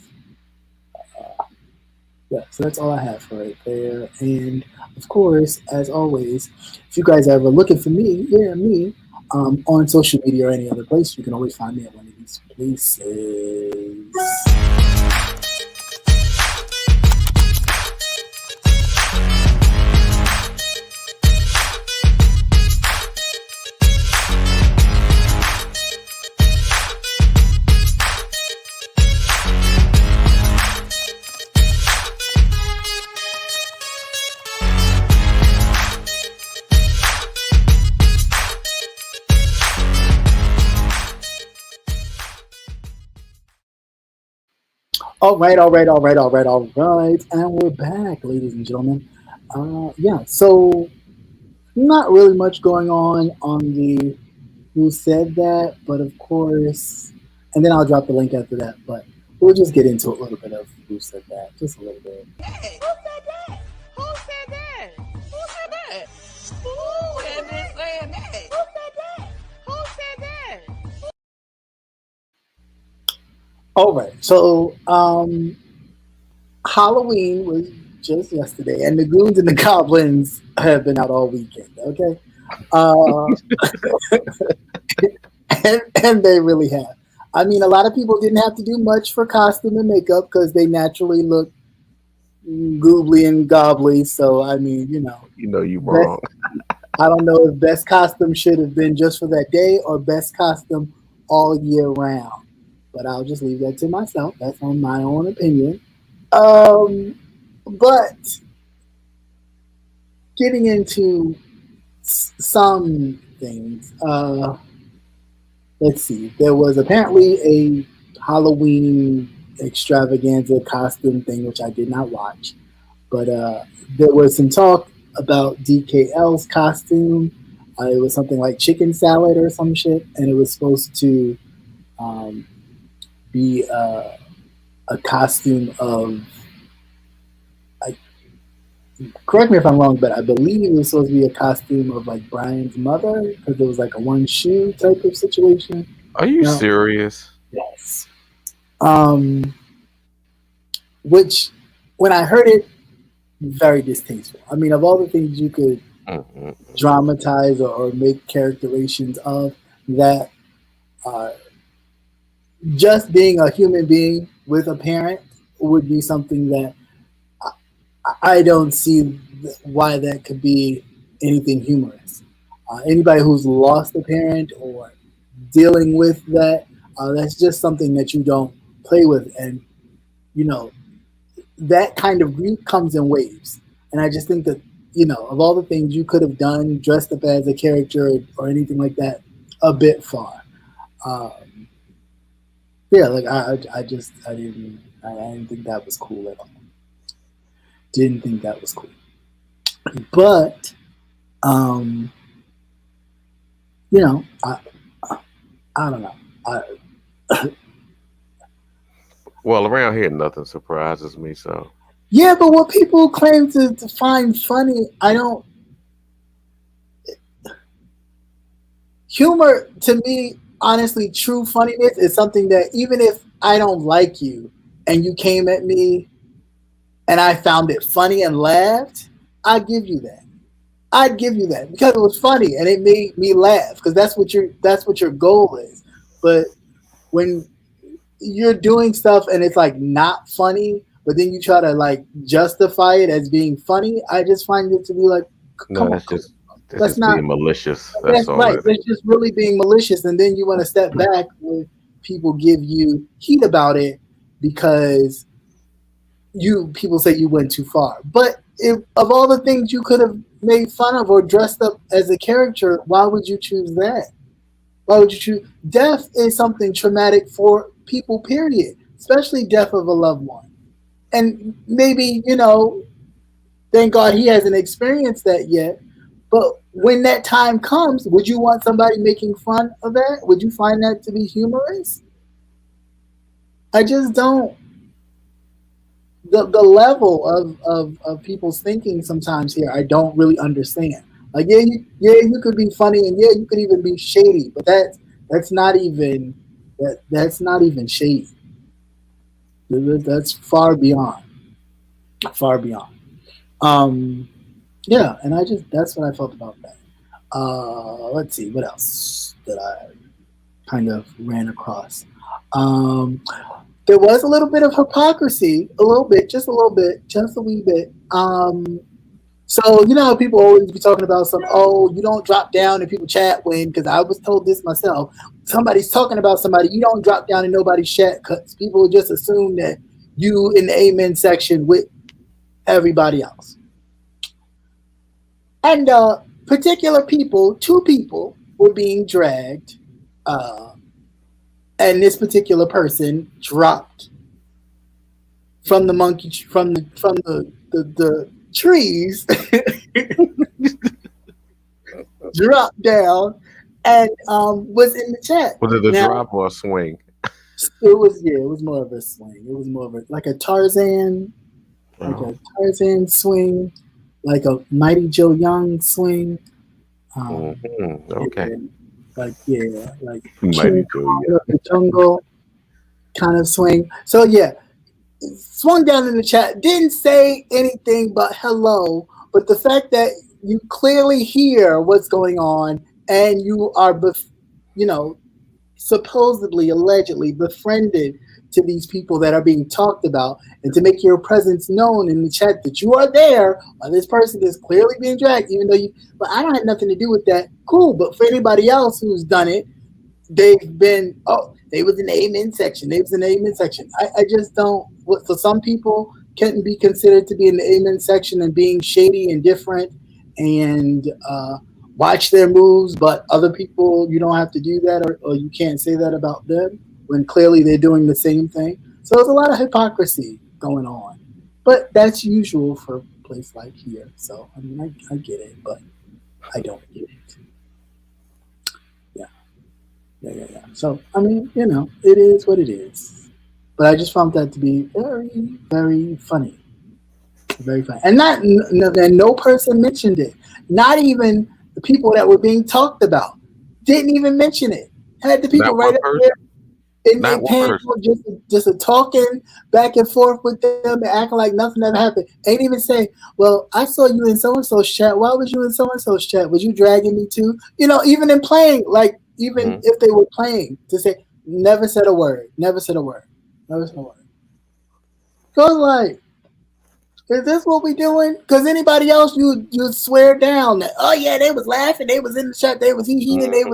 Yeah, so that's all I have for right there. And of course, as always, if you guys are ever looking for me, on social media or any other place, you can always find me at one of these places. All right. And we're back, ladies and gentlemen. Yeah, so not really much going on the Who Said That, but of course, and then I'll drop the link after that, but we'll just get into a little bit of Who Said That, just a little bit. Hey, who said that? Who said that? Who said that? Who had been saying that? Who said that? Who said that? All right, so Halloween was just yesterday, and the Goons and the Goblins have been out all weekend. Okay, uh, and they really have. I mean, a lot of people didn't have to do much for costume and makeup because they naturally look goobly and gobbly. So I mean, You best, wrong. I don't know if best costume should have been just for that day or best costume all year round. But I'll just leave that to myself. That's on my own opinion. But getting into some things, let's see. There was apparently a Halloween extravaganza costume thing, which I did not watch. But there was some talk about DKL's costume. It was something like chicken salad or some shit, and it was supposed to um, be a costume of. I, correct me if I'm wrong, but I believe it was supposed to be a costume of like Brian's mother because it was like a one shoe type of situation. Are you No. serious? Yes. Which, when I heard it, very distasteful. I mean, of all the things you could Mm-hmm. dramatize or make characterizations of, that just being a human being with a parent would be something that I don't see why that could be anything humorous. Anybody who's lost a parent or dealing with that, that's just something that you don't play with. And, that kind of grief comes in waves. And I just think that, of all the things you could have done, dressed up as a character or anything like that, a bit far. Yeah, like I didn't think that was cool at all. Didn't think that was cool. But, I don't know. Well, around here, nothing surprises me. So Yeah, but what people claim to find funny, I don't. Humor, to me, honestly, true funniness is something that even if I don't like you and you came at me and I found it funny and laughed, I give you that. I'd give you that because it was funny and it made me laugh because that's what your goal is. But when you're doing stuff and it's like not funny, but then you try to like justify it as being funny, I just find it to be like, No, come on, that's that's just not being malicious. That's that's all right. that That's just really being malicious, and then you want to step back when people give you heat about it because people say you went too far. But if of all the things you could have made fun of or dressed up as a character, why would you choose that? Why would you choose? Death is something traumatic for people, period. Especially death of a loved one. And maybe, thank God he hasn't experienced that yet. But when that time comes, would you want somebody making fun of that? Would you find that to be humorous? I just don't. The level of people's thinking sometimes here, I don't really understand. Like, you could be funny, and yeah, you could even be shady, but that's not even that's not even shady. That's far beyond. Um, yeah, and that's what I felt about that. Let's see what else that I kind of ran across. Um, there was a little bit of hypocrisy, a little bit, just a little bit, just a wee bit. So you know how people always be talking about you don't drop down and people chat when, because I was told this myself. Somebody's talking about somebody, you don't drop down and nobody's chat because people just assume that you in the amen section with everybody else. And particular people, two people were being dragged, and this particular person dropped from the the trees, dropped down, and was in the chat. was it a drop or a swing? It was more of a swing. It was more of like a Tarzan swing, like a Mighty Joe Young swing. Okay. Like Mighty Joe Young. the jungle kind of swing. So yeah, swung down in the chat. Didn't say anything but hello. But the fact that you clearly hear what's going on and you are, supposedly, allegedly befriended to these people that are being talked about, and to make your presence known in the chat that you are there while this person is clearly being dragged, even though but I don't have nothing to do with that. Cool. But for anybody else who's done it, they was in the amen section. They was in the amen section. I just don't. For some people, can be considered to be in the amen section and being shady and different and watch their moves, but other people, you don't have to do that, or you can't say that about them when clearly they're doing the same thing. So there's a lot of hypocrisy going on, but that's usual for a place like here. So I mean, I get it, but I don't get it. Yeah. So I mean, it is what it is. But I just found that to be very, very funny. Very funny. And no person mentioned it. Not even the people that were being talked about didn't even mention it. Had the people right up there in their panel just a talking back and forth with them and acting like nothing ever happened. Ain't even saying, well, I saw you in so-and-so's chat. Why was you in so-and-so's chat? Was you dragging me too? Even in playing, like even if they were playing, to say, never said a word. Never said a word. So it's like, is this what we doing? Because anybody else, you swear down that, oh yeah, they was laughing, they was in the chat, they was heated, they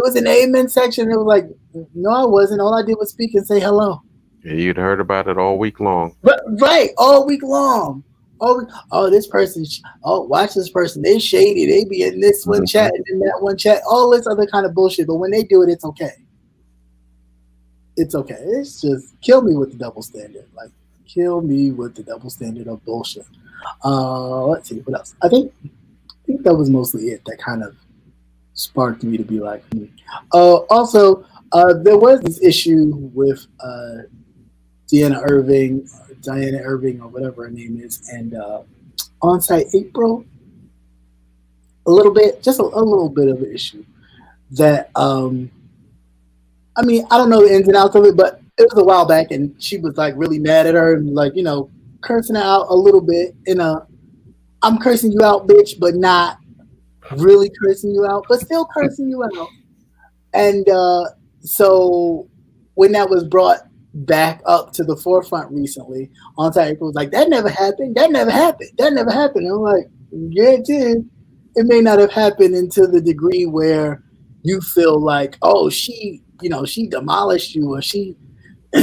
was in the amen section. It was like, no, I wasn't. All I did was speak and say hello. Yeah, you'd heard about it all week long. Right, all week long. This person. Watch this person. They shady. They be in this one chat and in that one chat. All this other kind of bullshit. But when they do it, it's okay. It's okay. It's just kill me with the double standard. Like, kill me with the double standard of bullshit. Let's see what else. I think that was mostly it. That kind of sparked me to be like, also, there was this issue with Diana Irving, or whatever her name is, and On-Site April. A little bit, just a little bit of an issue that. I mean, I don't know the ins and outs of it, but it was a while back, and she was like really mad at her and like, cursing her out a little bit in I'm cursing you out, bitch, but not really cursing you out, but still cursing you out. And so when that was brought back up to the forefront recently, on time people was like, that never happened. That never happened. That never happened. And I'm like, yeah, it did. It may not have happened into the degree where you feel like, oh, she demolished you, or she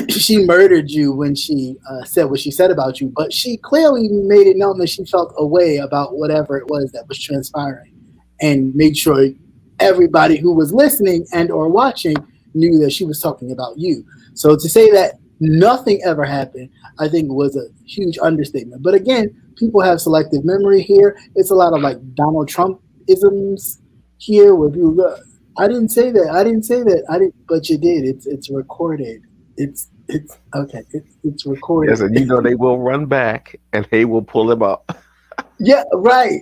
she murdered you when she said what she said about you. But she clearly made it known that she felt a way about whatever it was that was transpiring, and made sure everybody who was listening and or watching knew that she was talking about you. So to say that nothing ever happened, I think was a huge understatement. But again, people have selective memory here. It's a lot of like Donald Trump isms here where people go, I didn't say that. I didn't say that. I didn't, but you did. It's recorded. It's okay. It's recorded. Yes, and you know they will run back and they will pull him up. Yeah, right.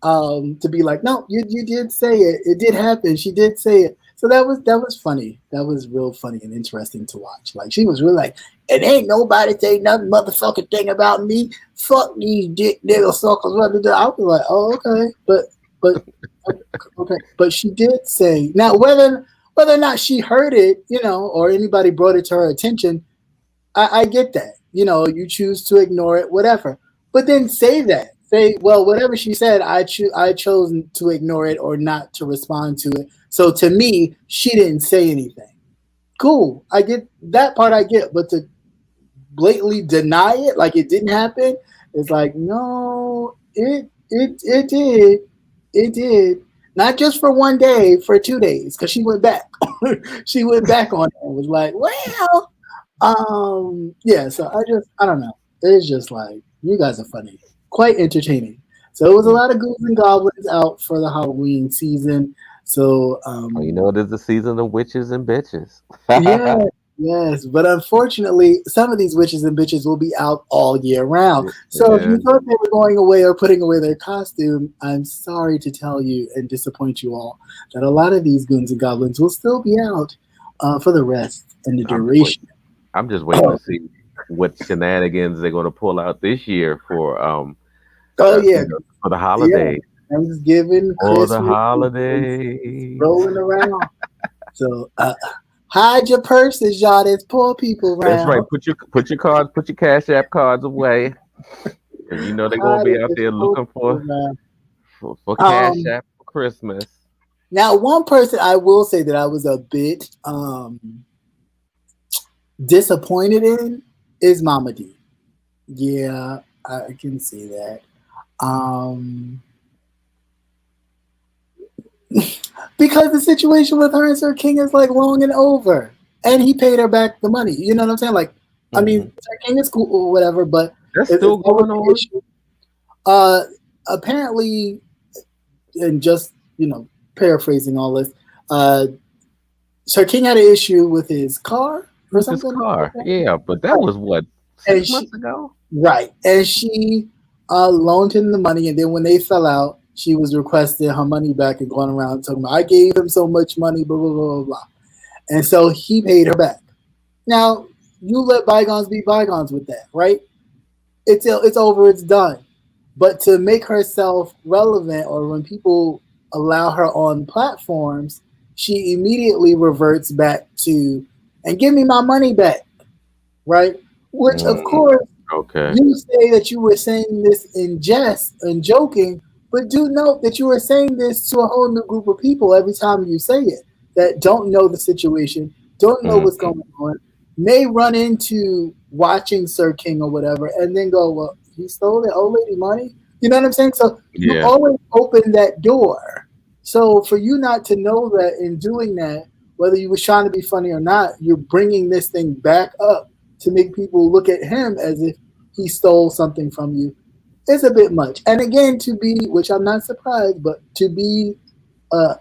To be like, no, you did say it. It did happen. She did say it. So that was funny. That was real funny and interesting to watch. Like she was really like, it ain't nobody say nothing motherfucking thing about me. Fuck these dick nigga suckers. I was like, oh, okay, but okay. But she did say, now whether or not she heard it, or anybody brought it to her attention, I get that. You choose to ignore it, whatever. But then say that. Say, well, whatever she said, I chose to ignore it or not to respond to it. So to me, she didn't say anything. Cool. I get that part. I get, but to blatantly deny it like it didn't happen, it's like, no, it did. It did. Not just for one day, for 2 days, because she went back. She went back on it and was like, well, yeah. So I don't know. It's just like, you guys are funny, quite entertaining. So it was a lot of ghouls and goblins out for the Halloween season. So It is the season of witches and bitches. yeah, yes, but unfortunately, some of these witches and bitches will be out all year round. So if you thought they were going away or putting away their costume, I'm sorry to tell you and disappoint you all that a lot of these goons and goblins will still be out for the rest and the duration. I'm just waiting to see what shenanigans they're going to pull out this year for for the holidays. Thanksgiving, for Christmas, the holidays, rolling around. So hide your purses, y'all. There's poor people around. That's right. Put your cards, put your Cash App cards away, because they're gonna be out there looking for Cash App for Christmas. Now, one person I will say that I was a bit disappointed in is Mama D. Yeah, I can see that. Because the situation with her and Sir King is like long and over, and he paid her back the money. You know what I'm saying? Like, I mean, Sir King is cool or whatever, but that's still going on. Apparently, and just paraphrasing all this, Sir King had an issue with his car or something. His car, yeah, but that was what 6 months ago, right? And she loaned him the money, and then when they fell out, she was requesting her money back and going around talking about, I gave him so much money, blah, blah, blah, blah. And so he paid her back. Now, you let bygones be bygones with that, right? It's over, it's done. But to make herself relevant, or when people allow her on platforms, she immediately reverts back to, and give me my money back, right? Which, of course, you say that you were saying this in jest and joking, but do note that you are saying this to a whole new group of people every time you say it, that don't know the situation, don't know what's going on, may run into watching Sir King or whatever, and then go, well, he stole the old lady money? You know what I'm saying? So you always open that door. So for you not to know that in doing that, whether you was trying to be funny or not, you're bringing this thing back up to make people look at him as if he stole something from you. It's a bit much. And again, to be, which I'm not surprised, but to be a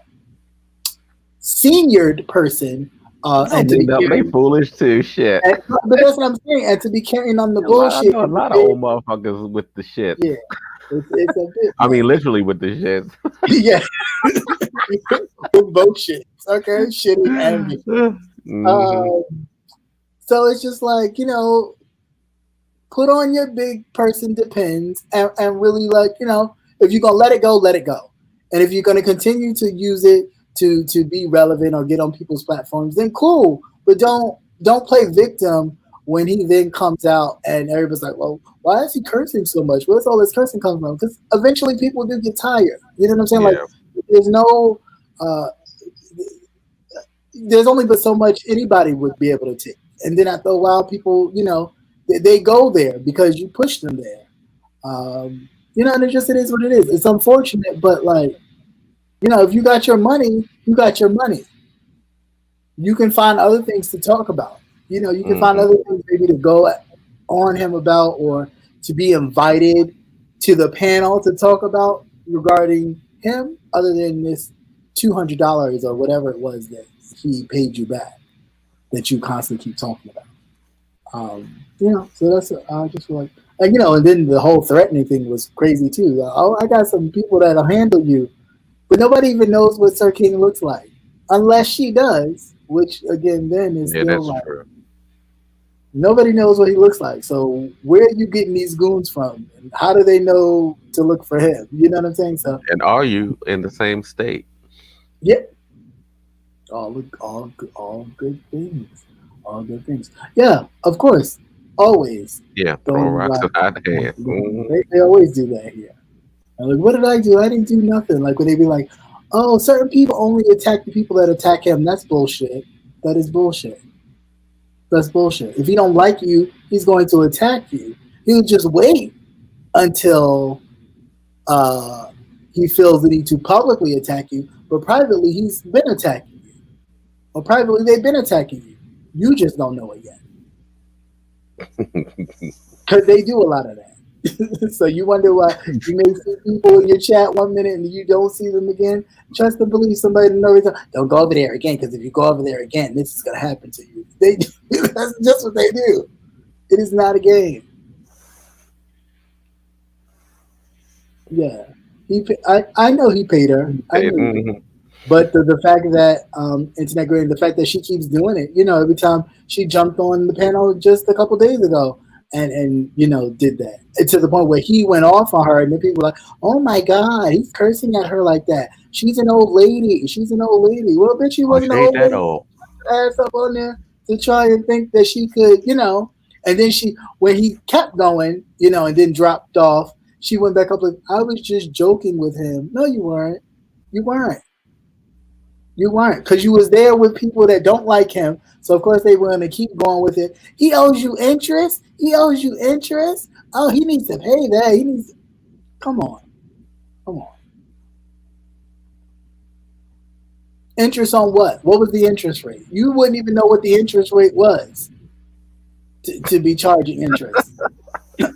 seniored person and to be carrying, foolish too, shit. But that's what I'm saying. And to be carrying on the bullshit. A lot of old motherfuckers with the shit. Yeah. It's a bit. I mean, literally with the shit. Yeah. With both shits. Okay. Shitty and so it's just like, put on your big person depends and really, like, if you're gonna let it go, let it go. And if you're going to continue to use it to be relevant or get on people's platforms, then cool. But don't play victim when he then comes out and everybody's like, well, why is he cursing so much? Where's all this cursing come from? Because eventually people do get tired. You know what I'm saying? Like, Yeah. there's no, there's only but so much anybody would be able to take. And then after a while, people, they go there because you push them there. And it is what it is. It's unfortunate, but like, if you got your money, you got your money. You can find other things to talk about. You can find other things maybe to go on him about or to be invited to the panel to talk about regarding him, other than this $200 or whatever it was that he paid you back that you constantly keep talking about. So that's I just feel like, and then the whole threatening thing was crazy too. I got some people that'll handle you, but nobody even knows what Sir King looks like unless she does, which again then is still like true. Nobody knows what he looks like. So where are you getting these goons from? And how do they know to look for him? You know what I'm saying? So, and are you in the same state? Yeah. All good things. All good things. Yeah, of course. Always. Yeah, throwing rocks at hot hands. They always do that here. I'm like, what did I do? I didn't do nothing. Like when they be like, oh, certain people only attack the people that attack him. That's bullshit. That is bullshit. That's bullshit. If he don't like you, he's going to attack you. He'll just wait until he feels the need to publicly attack you, but privately he's been attacking you. Or privately they've been attacking you. You just don't know it yet. Because they do a lot of that. So you wonder why you may see people in your chat one minute and you don't see them again. Trust and believe somebody to know reason. Don't go over there again, because if you go over there again, this is going to happen to you. That's just what they do. It is not a game. Yeah. I know he paid her. But the fact that Internet Granny, the fact that she keeps doing it, every time she jumped on the panel just a couple days ago and did that. And to the point where he went off on her and then people were like, oh my God, he's cursing at her like that. She's an old lady. Well, bitch, she wasn't an old lady. Ass up on there to try and think that she could, and then when he kept going, and then dropped off, she went back up like, I was just joking with him. No, you weren't. You weren't, because you was there with people that don't like him. So, of course, they were going to keep going with it. He owes you interest. Oh, he needs to pay that. Come on. Interest on what? What was the interest rate? You wouldn't even know what the interest rate was to be charging interest.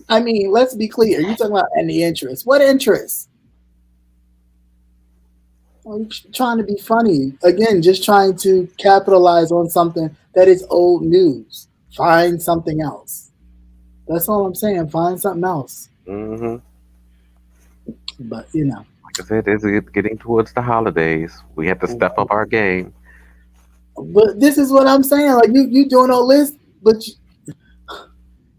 I mean, let's be clear. You're talking about any interest. What interest? Well, you're trying to be funny. Again, just trying to capitalize on something that is old news. Find something else. That's all I'm saying. Find something else. Mm-hmm. But, like I said, it's getting towards the holidays. We have to step up our game. But this is what I'm saying. Like, you doing all this, but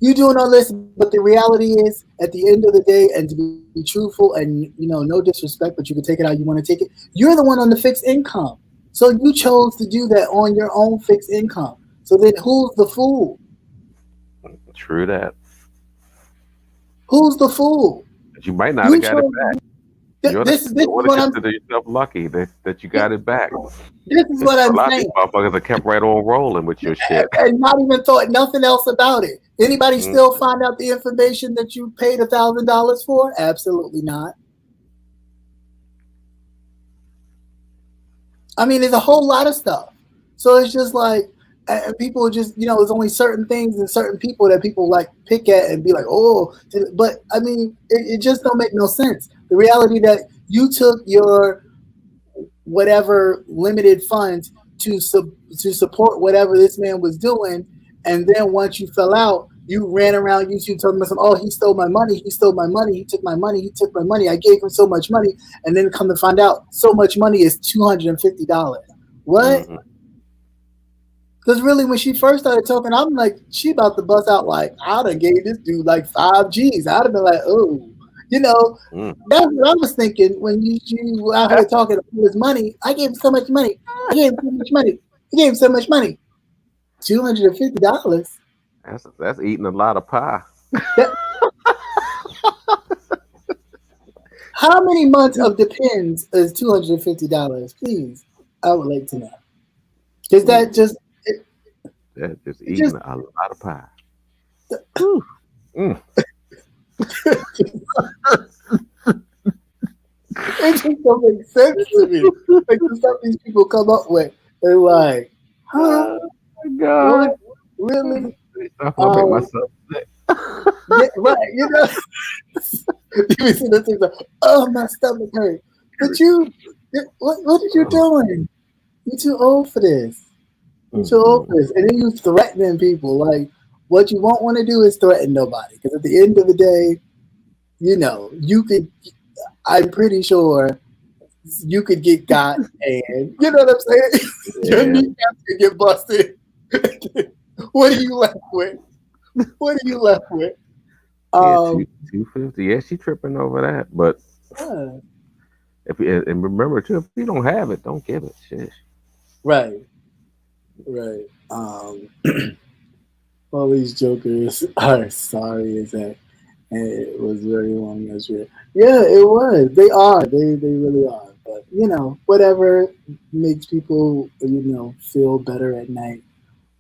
you doing all this, but the reality is, at the end of the day, and to be truthful, and no disrespect, but you can take it how you want to take it. You're the one on the fixed income, so you chose to do that on your own fixed income. So then, who's the fool? True that. Who's the fool? You might not have got it back. This is what I'm consider yourself lucky that you got it back. This is what I'm saying. A lot of these motherfuckers have kept right on rolling with your shit. And not even thought nothing else about it. Anybody still find out the information that you paid $1,000 for? Absolutely not. I mean, there's a whole lot of stuff. So it's just like, people just, there's only certain things and certain people that people like pick at and be like, oh, but I mean, it just don't make no sense. The reality that you took your whatever limited funds to support whatever this man was doing, and then once you fell out, you ran around YouTube telling myself, oh, he stole my money, he took my money, I gave him so much money, and then come to find out so much money is $250. What? Because really, when she first started talking, I'm like, she about to bust out like, I done gave this dude like 5 G's. I'd have been like, oh, You know, Mm. that's what I was thinking when you out here talking about his money. I gave him so much money. I gave him so much money. I gave him so much money. $250. That's eating a lot of pie. That, how many months of Depends is $250? Please, I would like to know. Is that just That's just it eating just a lot of pie. Whew. Mm. it just don't make sense to me. Like the stuff these people come up with, they're like, huh? Oh my God. What? Really? I'm gonna make myself sick. Yeah, right. You know, you see the things like, oh, my stomach hurt. But what are you doing? You're too old for this. You're too old for this. And then you threatening people. Like, what you won't want to do is threaten nobody. Because at the end of the day, you know, you could, I'm pretty sure you could get got and, you know what I'm saying? Your Yeah. kneecaps could get busted. What are you left with? What are you left with? Yeah, 250. Yeah, she tripping over that. But Yeah. and remember too, if you don't have it, don't give it. Shit. Right. Right. All these jokers are sorry is that it was very long yesterday. Yeah, it was. They are. They really are. But you know, whatever makes people feel better at night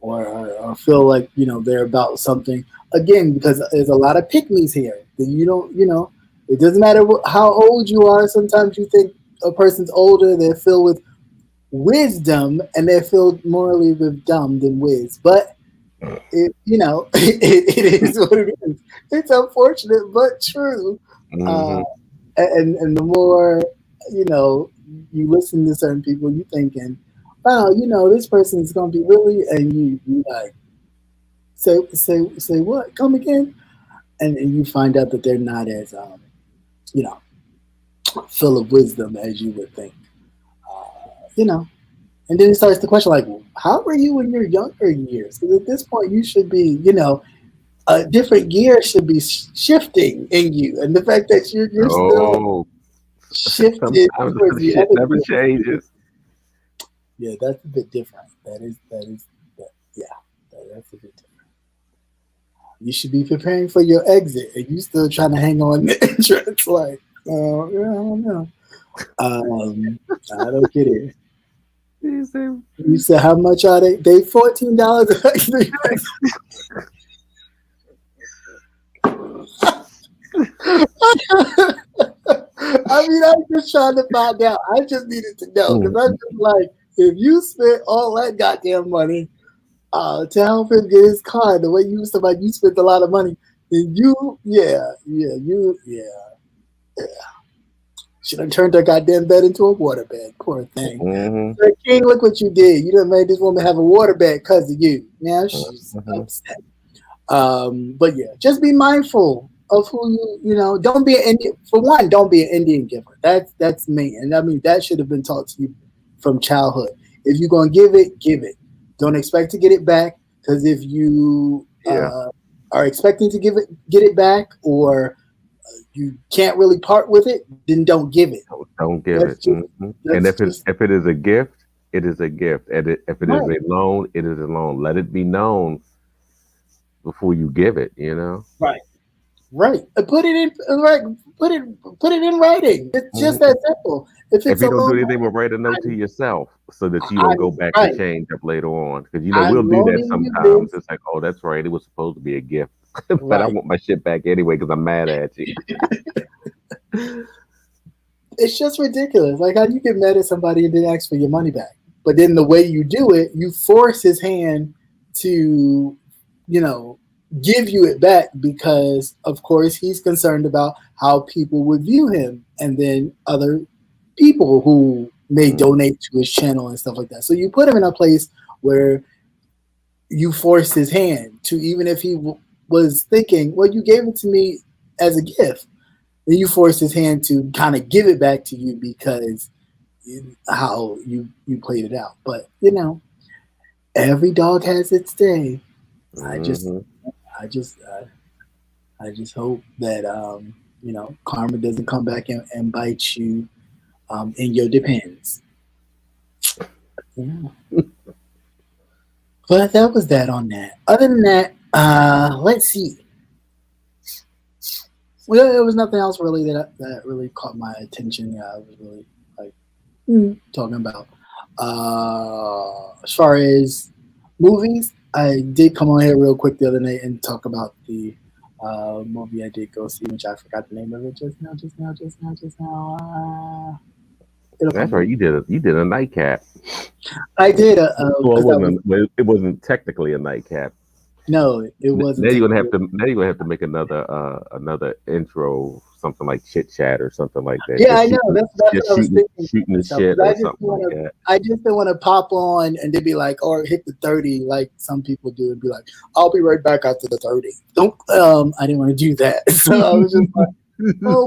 or feel like they're about something. Again, because there's a lot of pick-me's here. That you don't. It doesn't matter how old you are. Sometimes you think a person's older. They're filled with wisdom and they're filled morally with dumb than whiz. But it is what it is. It's unfortunate but true. Mm-hmm. And the more you listen to certain people, you thinking, wow, this person is gonna be really, and you like say what? Come again? And you find out that they're not as you know full of wisdom as you would think. You know, and then it starts the question like, how were you in your younger years? Because at this point, you should be, a different gear should be shifting in you, and the fact that you're still Oh, shifted sometimes towards the the shit other never gear. changes. Yeah, that's a bit different. Yeah, that's a bit different. You should be preparing for your exit, and you still trying to hang on the entrance. Like, oh, yeah, I don't know. I don't get it. You said how much are they? They $14. I mean, I'm just trying to find out. I just needed to know because I'm just like, if you spent all that goddamn money to help him get his car, the way you somebody you spent a lot of money, then yeah, should have turned her goddamn bed into a waterbed. Poor thing. Mm-hmm. So, King, look what you did. You done made this woman have a waterbed because of you. Now she's upset. But yeah, just be mindful of who don't be an Indian. For one, don't be an Indian giver. That's me. And I mean, that should have been taught to you from childhood. If you're going to give it, give it. Don't expect to get it back. Because if you are expecting to get it back, or you can't really part with it, then don't give it. Don't give it. And if it is a gift, it is a gift. And if it is a loan, it is a loan. Let it be known before you give it. Right. Put it in Put it in writing. It's just that simple. If you don't do anything but write a note to yourself so that you don't go back and change up later on. Because we'll do that sometimes. It's like, oh, that's right. It was supposed to be a gift. But I want my shit back anyway because I'm mad at you. It's just ridiculous. Like, how do you get mad at somebody and then ask for your money back? But then the way you do it, you force his hand to, give you it back because, of course, he's concerned about how people would view him and then other people who may donate to his channel and stuff like that. So you put him in a place where you force his hand to, even if he was thinking, well, you gave it to me as a gift, then you force his hand to kind of give it back to you because how you played it out. But, every dog has its day. I just hope that karma doesn't come back and bite you in your depends. Yeah. But that was that on that. Other than that, let's see. Well, there was nothing else really that really caught my attention. Yeah, I was really like talking about. As far as movies, I did come on here real quick the other night and talk about the movie I did go see, which I forgot the name of it just now. It'll come That's to right. me. You did a nightcap. I did Well, because I was it wasn't technically a nightcap. no, it wasn't technically. Now you're gonna have to make another intro, something like chit chat or something like that. Yeah, I know. That's what Just I was thinking to shooting the myself. shit 'Cause or something like that. I just didn't want to pop on and they'd be like, or hit the 30 like some people do and be like, I'll be right back after the 30. Don't. I didn't want to do that, so I was just like, oh,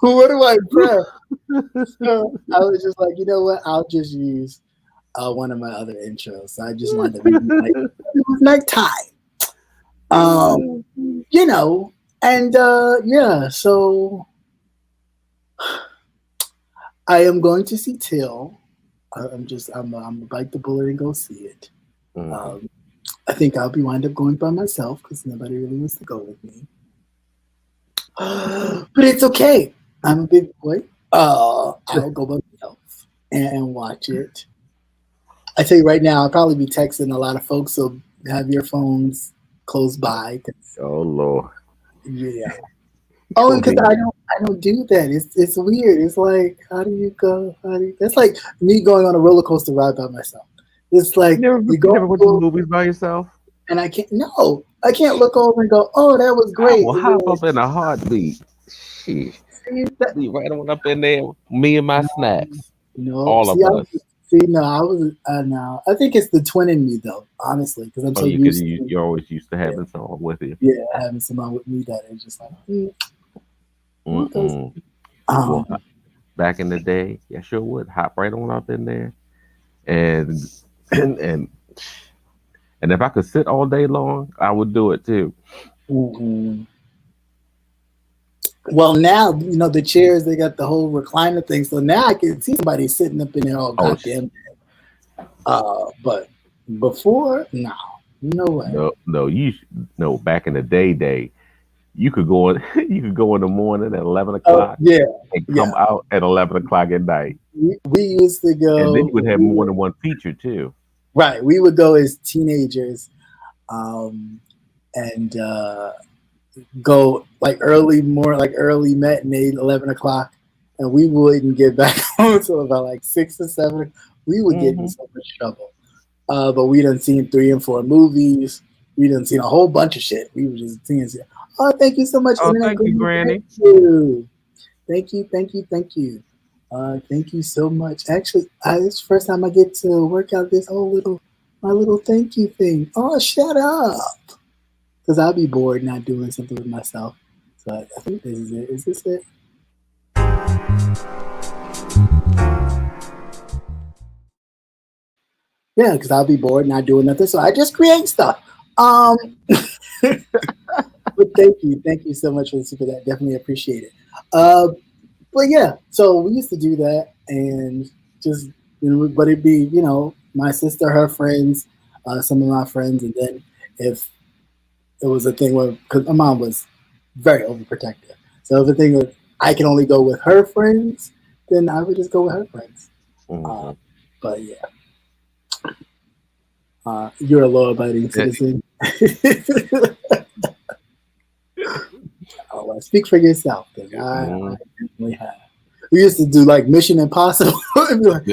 what do I press? So I was just like, you know what? I'll just use one of my other intros. So I just wanted to be like, it was nighttime. Um, and yeah, so I am going to see Till. I'm gonna bite the bullet and go see it. Mhm. I think I'll be wind up going by myself because nobody really wants to go with me. But it's okay. I'm a big boy. I'll go by myself and watch it. I tell you right now, I'll probably be texting a lot of folks, so have your phones close by. Oh Lord. Yeah. Oh, Gonna because be- I don't do that. It's weird. It's like how do you go? That's like me going on a roller coaster ride by myself. It's like you you go never went to the movies by yourself? and I can't look over and go, oh, that was I great. will And be hop like, up in a heartbeat. Shit. see that? Be right on up in there. Me and my No, snacks. no. All of us. No. I was no. I think it's the twin in me though, honestly, because I'm Oh, so because used to you're always used to yeah, having someone with you. having someone with me that is just like, what goes? Mm-mm. Well, Um, back in the day, yeah, sure would hop right on up in there, and and and and if I could sit all day long, I would do it too. mhm. Well, now the chairs they got the whole recliner thing, so now I can see somebody sitting up in there all Oh goddamn. But before, no way. no, no. Back in the day, you could go in, you could go in the morning at 11 o'clock Yeah, and yeah. come out at 11 o'clock at night, We used to and then go. you would have more than one feature too. Right, we would go as teenagers, and go like early matinee, 11 o'clock, and we wouldn't get back home until about like 6 or 7. We would get in Hmm. so much trouble. But we done seen 3 and 4 movies. We done seen a whole bunch of shit. We were just seeing, oh, thank you so much, Oh, Internet thank you, Granny. Granny. Thank you. Thank you, thank you, thank you. Thank you so much. Actually, it's the first time I get to work out this whole my little thank you thing. Oh, shut up. Because I'll be bored not doing something with myself. So I think this is it. Is this it? Yeah, because I'll be bored not doing nothing. So I just create stuff. Um, but thank you so much for the super. That definitely appreciate it. But yeah, so we used to do that, and just but it'd be my sister, her friends, some of my friends, and then if it was a thing where because my mom was very overprotective, so if the thing was I can only go with her friends, then I would just go with her friends. Uh, Hmm. but yeah, you're a law-abiding citizen. Oh, speak for yourself, because I definitely have. We used to do like Mission Impossible. It'd be like,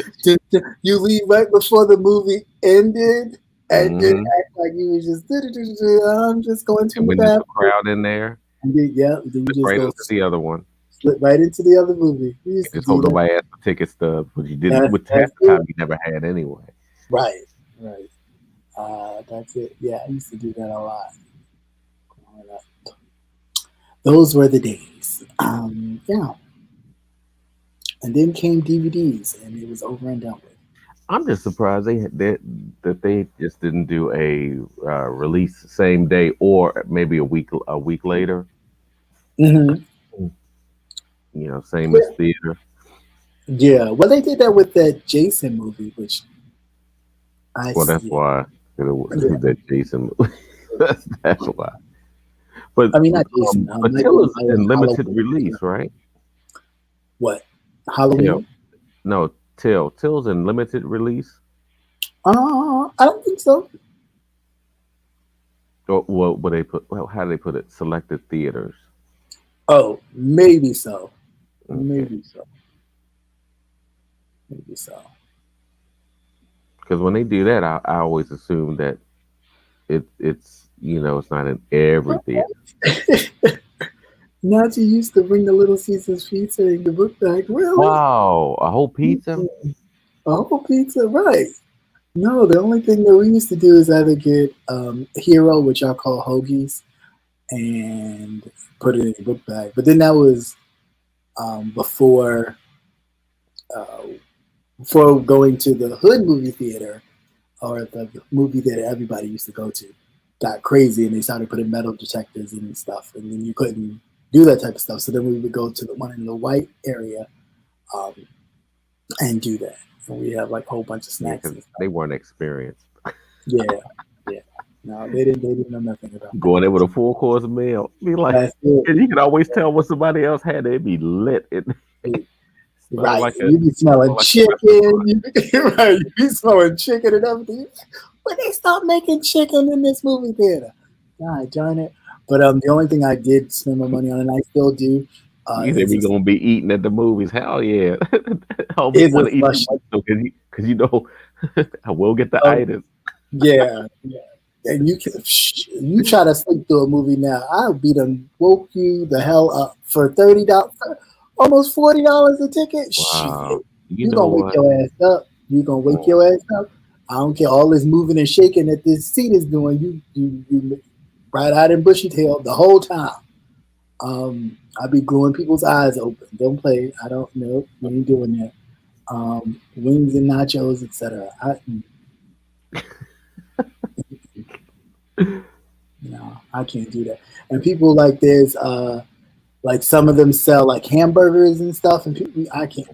you leave right before the movie ended, and then Hmm. act like you was just. I'm just going to And the when there's a bathroom. crowd in there, And then, yeah, then you slip just right go into the other one. slip right into the other movie. We used And to just do hope that. nobody asked for ticket stubs, which you didn't. Which half That's the it. time you never had anyway. Right, right. That's it. Yeah, I used to do that a lot growing up. Those were the days. Yeah. And then came DVDs, and it was over and done with. I'm just surprised that they just didn't do a release same day or maybe a week later. Hmm. Same as theater. Yeah, well, they did that with that Jason movie, which Well, that's yeah, why it was yeah. that Jason movie. That's why. But I mean, not Jason. but Till Michael is Myers in limited Halloween. release, right? What? Till, Halloween? no, Till's in limited release. I don't think so. Or what they put? Well, how do they put it? Selected theaters. Oh, maybe so. Okay. Maybe so. Maybe so. Because when they do that, I always assume that it's not in every theater. Not you used to bring the Little Caesars pizza in your book bag. Really? Wow, a whole pizza. A whole pizza, right? No, the only thing that we used to do is either get Hero, which I call hoagies, and put it in your book bag. But then that was before uh, before going to the hood movie theater or the movie theater everybody used to go to. Got crazy and they started putting metal detectors and stuff, and then you couldn't do that type of stuff. So then we would go to the one in the white area um, and do that. And we have like a whole bunch of Yeah, snacks because and stuff. they weren't experienced. Yeah, yeah. No, they didn't. They didn't know nothing about that. Going there with a full course meal, be like, That's it. and you can always tell what somebody else had. They'd be lit. It smell Right. like You be smelling like a restaurant. chicken. You be, right. You be smelling chicken and everything. When they start making chicken in this movie theater, God darn it. But the only thing I did spend my money on, and I still do, You think is we gonna be eating at the movies? Hell yeah! I is a want to eat slush. too much though, because I will get the Oh, itis. yeah, yeah. And you try to sleep through a movie now, I'll be done woke you the hell up for $30, almost $40 a ticket. Shit, Wow. You you know gonna wake what? your ass up. You gonna wake Mm. your ass up. I don't care all this moving and shaking that this seat is doing. You right out in bushy tail the whole time. I be gluing people's eyes open. Don't play. I don't know. We ain't doing that. Wings and nachos, etc. No, I can't do that. And people like there's like some of them sell like hamburgers and stuff, and people I can't.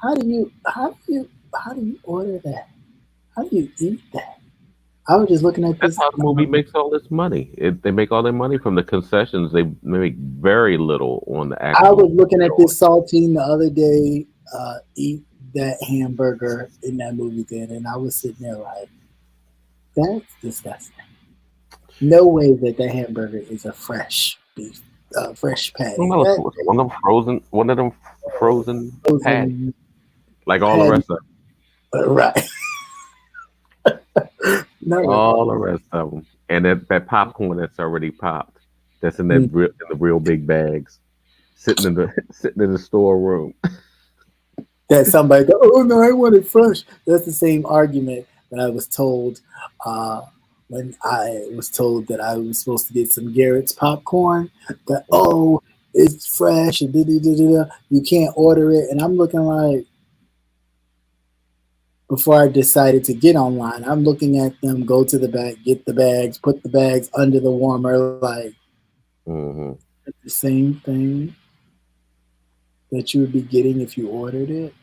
How do you order that? How do you eat that? I was just looking at That's this. how the movie makes all this money. They make all their money from the concessions. They make very little on the I actual was looking at store. this saltine the other day. Eat that hamburger in that movie theater, and I was sitting there like, that's disgusting. No way that that hamburger is a fresh beef, fresh patty. That One of them frozen patties, frozen like all the patty, rest of right? Not like all the rest of them, and that popcorn that's already popped, that's in mm, the real big bags, sitting in the sitting in the storeroom. that somebody go, oh no, I want it fresh. That's the same argument that I was told uh, when I was told that I was supposed to get some Garrett's popcorn. That it's fresh and you can't order it, and I'm looking like before I decided to get online, I'm looking at them go to the bag, get the bags, put the bags under the warmer, like Hmm. the same thing that you would be getting if you ordered it.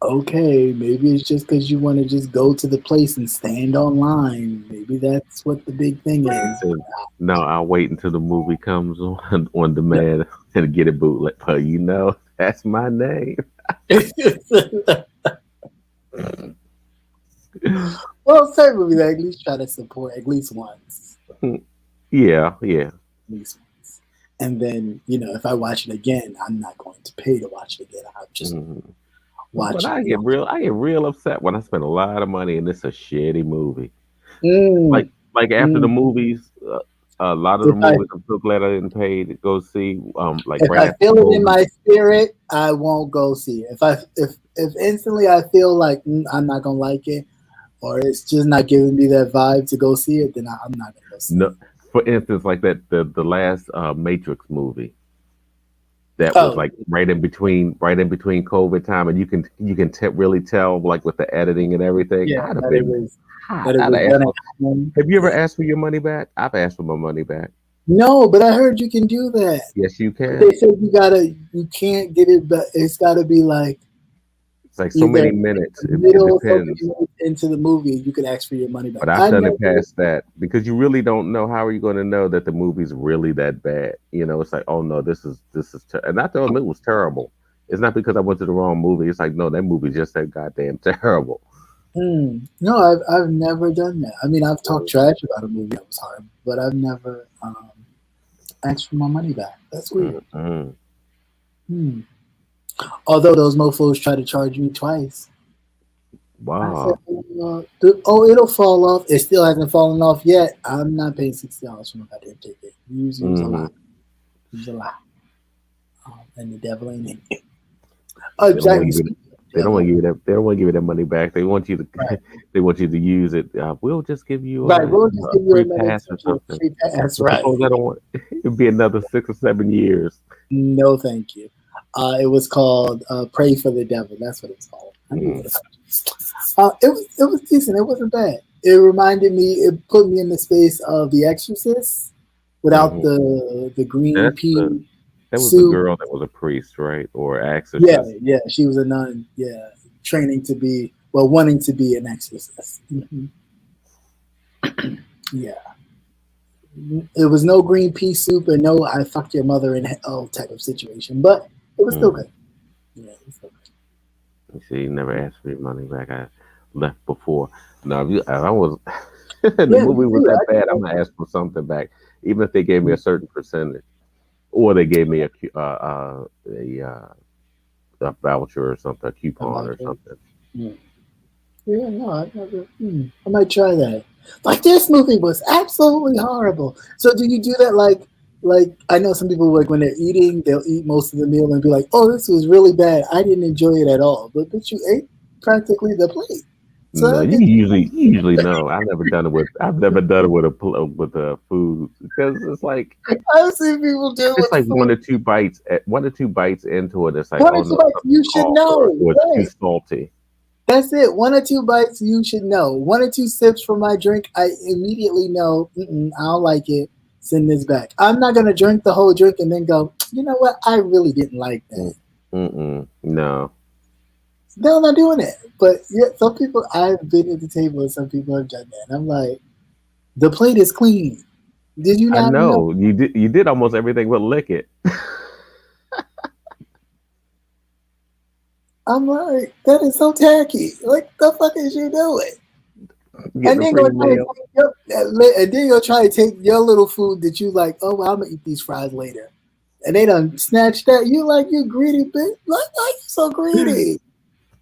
Okay, maybe it's just because you want to just go to the place and stand online. Maybe that's what the big thing He is. says, "No, I'll wait until the movie comes on demand and get it bootleg." But that's my name. Well, certain movies I at least try to support at least once. Yeah, yeah. At least once. And then, if I watch it again, I'm not going to pay to watch it again. I'll just Hmm. But watch it. I get real upset when I spend a lot of money and it's a shitty movie. Mm, Like after the mm. movies, a lot of the If I movies I'm so glad I didn't pay to go see. Like if right I after the feel it in movie. my spirit, I won't go see it. If instantly I feel like I'm not gonna like it, or it's just not giving me that vibe to go see it, then I'm not gonna go see it. No, for instance, like the last Matrix movie. that was like right in between COVID time, and you can really tell like with the editing and everything. Yeah, I'd have that it been was hot. done at home. Have you ever asked for your money back? I've asked for my money back. No, but I heard you can do that. Yes, you can. They said you can't get it, but it's got to be like it's like so many minutes. It depends. Into the movie, you can ask for your money back. But I've done it past that because you really don't know. How are you going to know that the movie's really that bad? You know, it's like, oh no, this is and I told him it was terrible. It's not because I went to the wrong movie. It's like, no, that movie just that goddamn terrible. No, I've never done that. I mean, I've talked trash about a movie that was hard, but I've never asked for my money back. That's weird. Although those mofos try to charge me twice. Wow. Said, it'll fall off. It still hasn't fallen off yet. I'm not paying $60 for my goddamn ticket. Use a lot. Use a lot. And the devil ain't in it. Oh, exactly. They don't want to give you that. They don't want to give you that money back. They want you to. Right. They want you to use it. We'll just give you we'll just give you free pass or something. Free pass, right? I don't want. It'd be another 6 or 7 years. No, thank you. It was called "Pray for the Devil." That's what it's called. It was decent. It wasn't bad. It reminded me. It put me in the space of The Exorcist without the green pea. That was the girl that was a priest, right? Or exorcist. Yeah, she was a nun. Yeah, wanting to be an exorcist. Yeah. It was no green pea soup and no I fucked your mother in hell type of situation, but it was still good. Yeah, it was still good. You see, you never asked for your money back. I left before. No, if I was the movie was that bad, I'm gonna ask for something back, even if they gave me a certain percentage. Or they gave me a voucher or something, a coupon or something. Yeah, no, I never. I might try that. Like this movie was absolutely horrible. So do you do that? Like I know some people like when they're eating, they'll eat most of the meal and be like, "Oh, this was really bad. I didn't enjoy it at all." But you ate practically the plate. So no, you usually know. I've never done it with a food because it's like I've seen people do. It's like food. one or two bites into it. It's like one or two bites. You should know. Or it's too salty. That's it. 1 or 2 bites. You should know. 1 or 2 sips from my drink. I immediately know. I don't like it. Send this back. I'm not gonna drink the whole drink and then go. You know what? I really didn't like that. No. No, I'm not doing it. But yeah, some people, I've been at the table and some people have done that. And I'm like, the plate is clean. Did you not know? You did almost everything but lick it. I'm like, that is so tacky. Like, the fuck is you doing? And then you'll try to take your little food that you like, oh, well, I'm going to eat these fries later. And they done snatched that. You like, you greedy bitch. Like, you so greedy.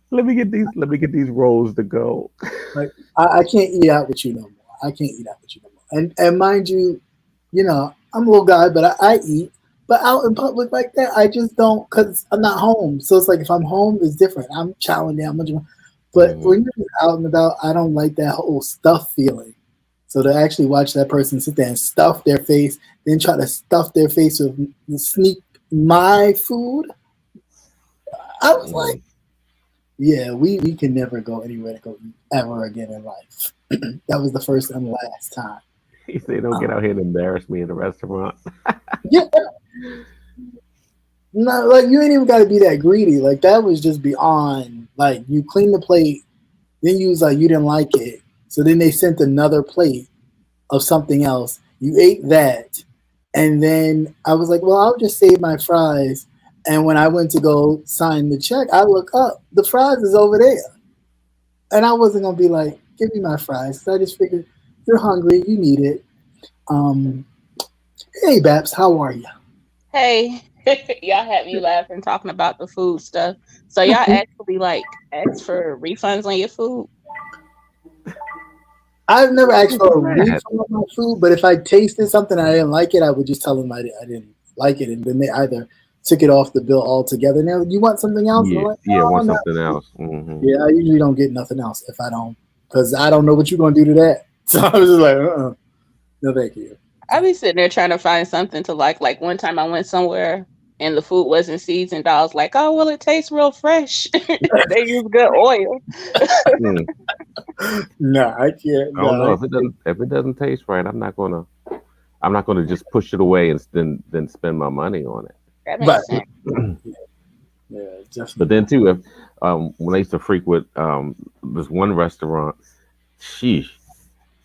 Let me get these rolls to go. Like I can't eat out with you no more. And mind you, I'm a little guy, but I eat. But out in public like that, I just don't because I'm not home. So it's like if I'm home, it's different. I'm chowing down much more. But when you're just out and about, I don't like that whole stuff feeling. So to actually watch that person sit there and stuff their face, then try to stuff their face with sneak my food, I was like. Yeah, we can never go anywhere to go eat ever again in life. That was the first and last time. You say don't get out here and embarrass me in the restaurant. Yeah. No, like you ain't even got to be that greedy. Like that was just beyond. Like you clean the plate, then you was like you didn't like it, so then they sent another plate of something else. You ate that, and then I was like, well, I'll just save my fries. And when I went to go sign the check, I look up, the fries is over there. And I wasn't going to be like, give me my fries. So I just figured, you're hungry, you need it. Hey, Babs, how are you? Hey, y'all had me laughing talking about the food stuff. So y'all actually ask for refunds on your food? I've never asked for a refund on my food, but if I tasted something and I didn't like it, I would just tell them I didn't like it. And then they either took it off the bill altogether. Now, you want something else? Yeah, like, want something else. Mm-hmm. Yeah, I usually don't get nothing else if I don't, because I don't know what you're going to do to that. So I was just like, no, thank you. I be sitting there trying to find something to like one time I went somewhere and the food wasn't seasoned, I was like, oh well, it tastes real fresh. They use good oil. Hmm. No, I can't. I don't No, know if it doesn't taste right. I'm not gonna just push it away and then spend my money on it. That but makes sense. yeah, definitely. But then too, if when I used to frequent this one restaurant, sheesh,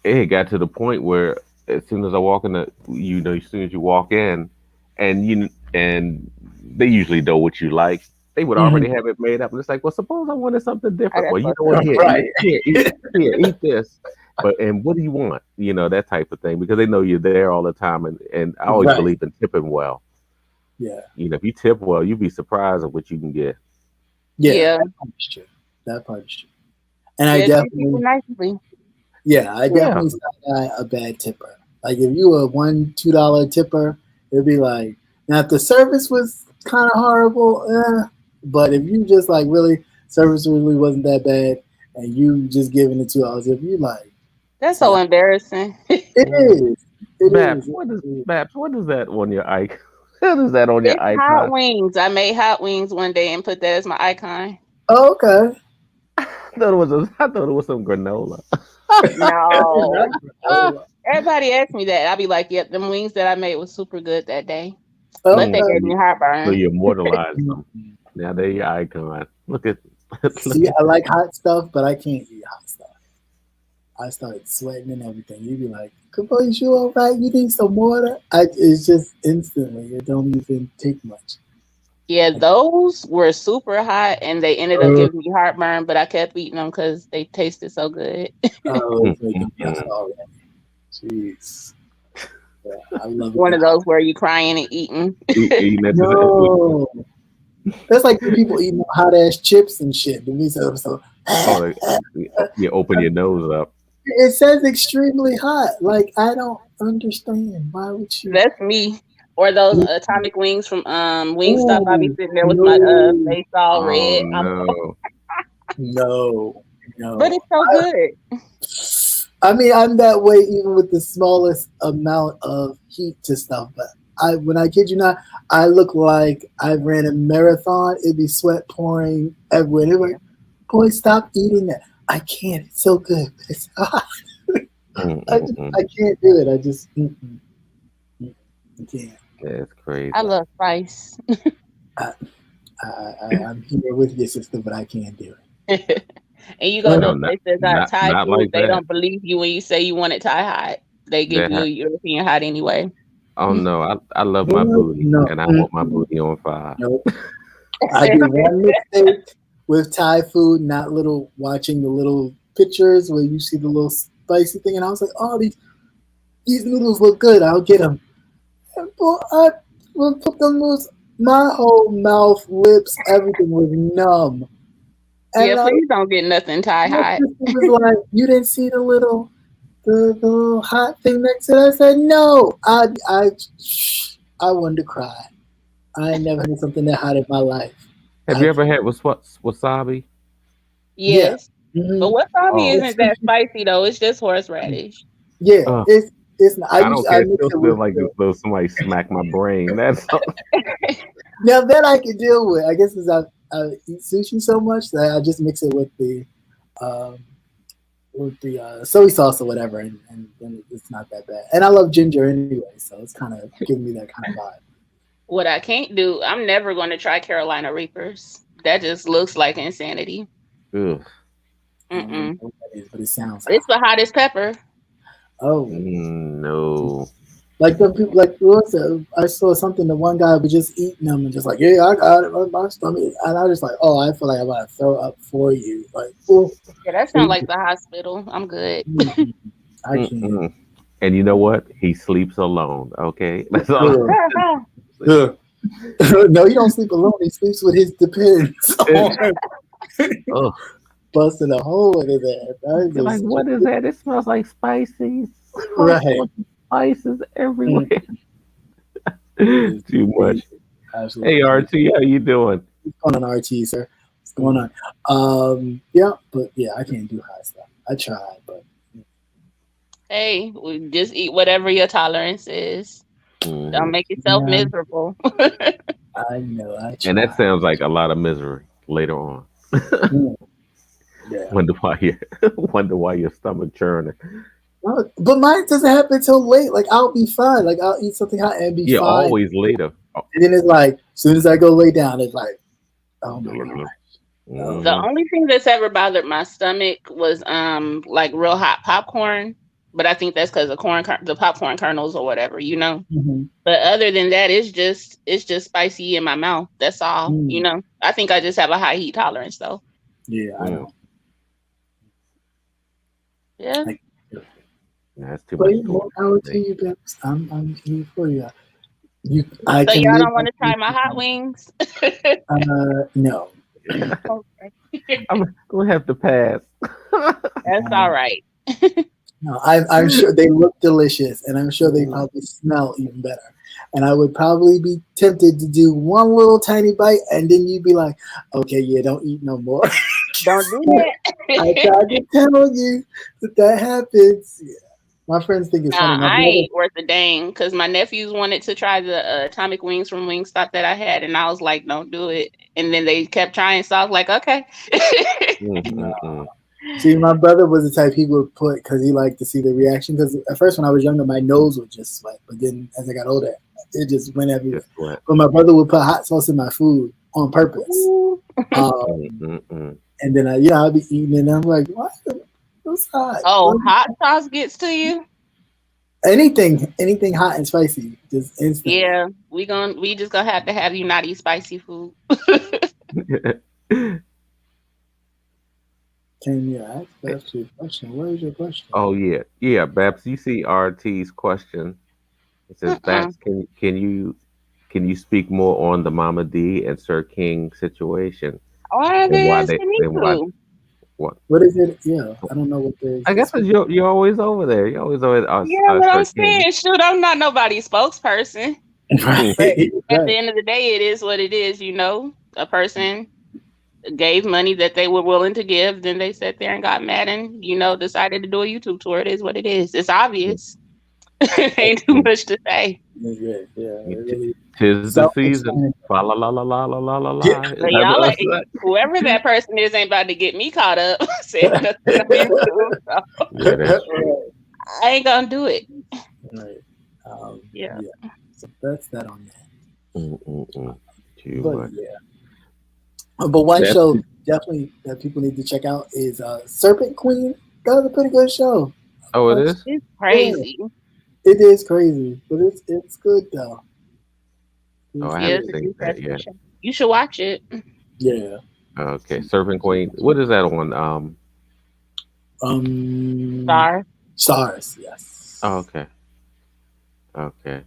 it had got to the point where as soon as I walk in as soon as you walk in, and they usually know what you like, they would already have it made up. And it's like, well, suppose I wanted something different. That's Well, you what's know what? up. Here, Right. eat this. And what do you want? That type of thing, because they know you're there all the time. And I always Right. believe in tipping well. Yeah. If you tip well, you'd be surprised at what you can get. Yeah. Yeah. That part is true. That part is true. And Yeah, I treat definitely, people nicely. yeah, I Yeah. definitely saw a bad tipper. Like if you were $1-2 tipper, it'd be like, now if the service was kind of horrible, but if you just like really service really wasn't that bad, and you just giving it $2, if you like, That's so embarrassing. it is, it Babs, is. what is that on your icon? What is that on your It's hot icon? wings. I made hot wings one day and put that as my icon. Oh, okay. I thought it was some granola. No. Everybody asks me that. I'll be like, yep, them wings that I made was super good that day. But they Okay. gave me heartburn. So you immortalized them. Now they're your icon. Look at See, I like hot stuff, but I can't eat hot stuff. I started sweating and everything. You'd be like, "Boys, you all right? You need some water?" It's just instantly. It don't even take much. Yeah, those were super hot and they ended up giving me heartburn, but I kept eating them because they tasted so good. Oh, it's making me upset already. Jeez. Yeah, I love it. One of those where you crying and eating. eating that. No. That's like the people eating hot ass chips and shit. You open your nose up. It says extremely hot. Like I don't understand. Why would you? That's me. Or those atomic wings from Wingstop. I'll be Ooh, sitting there with my no. face all Oh red. no! No. But it's so good. I mean, I'm that way even with the smallest amount of heat to stuff. But when I kid you not, I look like I ran a marathon. It'd be sweat pouring everywhere. They're like, "Boy, stop eating that." I can't. It's so good, but it's hot. I can't do it. I just can't. That's crazy. I love spice. I'm here with your sister, but I can't do it. And you go to No, a place that got Thai food, like they that. don't believe you when you say you want it Thai hot. They give you a European hot anyway. Oh no, I love my booty, and I want my booty on fire. Nope. I did one mistake with Thai food, not watching the little pictures where you see the little spicy thing, and I was like, "Oh, these noodles look good. I'll get them." And I will put them noodles. My whole mouth, lips, everything was numb. And yeah, please don't get nothing Thai hot. It was like, you didn't see the little hot thing next to it. I said, no. I wanted to cry. I never had something that hot in my life. Have you ever had wasabi? Yes. Yeah. But wasabi isn't that spicy though. It's just horseradish. Yeah. It's not. I don't care. It still feels like as though somebody smacked my brain. That's now that I can deal with. I guess I eat sushi so much that I just mix it with the soy sauce or whatever, and it's not that bad. And I love ginger anyway, so it's kind of giving me that kind of vibe. What I can't do, I'm never going to try Carolina Reapers. That just looks like insanity. Ugh. But it sounds. It's the hottest pepper. Oh no! Like the people, I saw something. The one guy was just eating them and just like, yeah, I got it on my stomach, and I was just like, oh, I feel like I'm about to throw up for you. Like, yeah, that sounds like the hospital. I'm good. I can't. And you know what? He sleeps alone. Okay, that's all. No, he don't sleep alone. He sleeps with his dependents. Busting a hole in his ass. You're like, what is that? It smells like spices. Right. Spices everywhere. Too much. Absolutely. Hey, RT, how you doing? What's going on, RT, sir? What's going on? Yeah, but yeah, I can't do hot stuff. I try, but hey, we just eat whatever your tolerance is. Don't make yourself Yeah. miserable. I know. I And that try. sounds like a lot of misery later on. Mm, yeah. Wonder why your stomach churning. But mine doesn't happen until late. Like I'll be fine. Like I'll eat something hot and be Yeah, fine. always later. Oh, And then it's like, as soon as I go lay down, it's like, oh my god. The only thing that's ever bothered my stomach was like real hot popcorn, but I think that's because of the popcorn kernels or whatever, you know. Mhm. But other than that, it's just spicy in my mouth. That's all, you Mm. know. I think I just have a high heat tolerance, though. Yeah, I know. Yeah. Like, That's too but much. more power to you, Babs. I'm here for you. I So can y'all live. don't want to try my hot wings? No. Okay. I'm gonna have to pass. That's all right. No, I'm sure they look delicious, and I'm sure they probably smell even better. And I would probably be tempted to do one little tiny bite, and then you'd be like, "Okay, yeah, don't eat no more." Don't do that. I tried to tell you that happens. Yeah. My friends think it's funny. Nah, My I brother, ain't worth a dang because my nephews wanted to try the atomic wings from Wingstop that I had, and I was like, "Don't do it." And then they kept trying, so I was like, "Okay." see, my brother was the type he would put because he liked to see the reaction. Because at first, when I was younger, my nose would just sweat, but then as I got older, it just went everywhere. But my brother would put hot sauce in my food on purpose. And then I'd be eating, and I'm like, "What? What's hot?" Oh, hot sauce gets to you? Anything hot and spicy, just instantly. Yeah, we just gonna have to have you not eat spicy food. Can you ask Babs your question? What is your question? Oh yeah, Babs. You see RT's question. It says, Babs, can you speak more on the Mama D and Sir King situation? Why are And they why asking me to? What is it? Yeah, I don't know what the. I guess 'cause you're always over there. You're always over there. Yeah, but I'm Sir King. saying, shoot, I'm not nobody's spokesperson. Right. But at the end of the day, it is what it is. You know, a person gave money that they were willing to give, then they sat there and got mad and decided to do a YouTube tour. It is what it is. It's obvious. Ain't too much to say. Yeah. Really Tis the season. La la la la la la la la. Yeah. But y'all, whoever that person is, ain't about to get me caught up saying nothing on YouTube. So Yeah, that's true. I ain't gonna do it. Right. Yeah. So that's that on that. Too But much. yeah. But one show definitely that people need to check out is Serpent Queen. That was a pretty good show. Oh, it is? It's crazy. Yeah. It is crazy, but it's good though. Oh, I Yeah, haven't seen that yet. you should watch it. Yeah. Okay, Serpent Queen. What is that on? Stars. Yes. Oh, okay. Okay.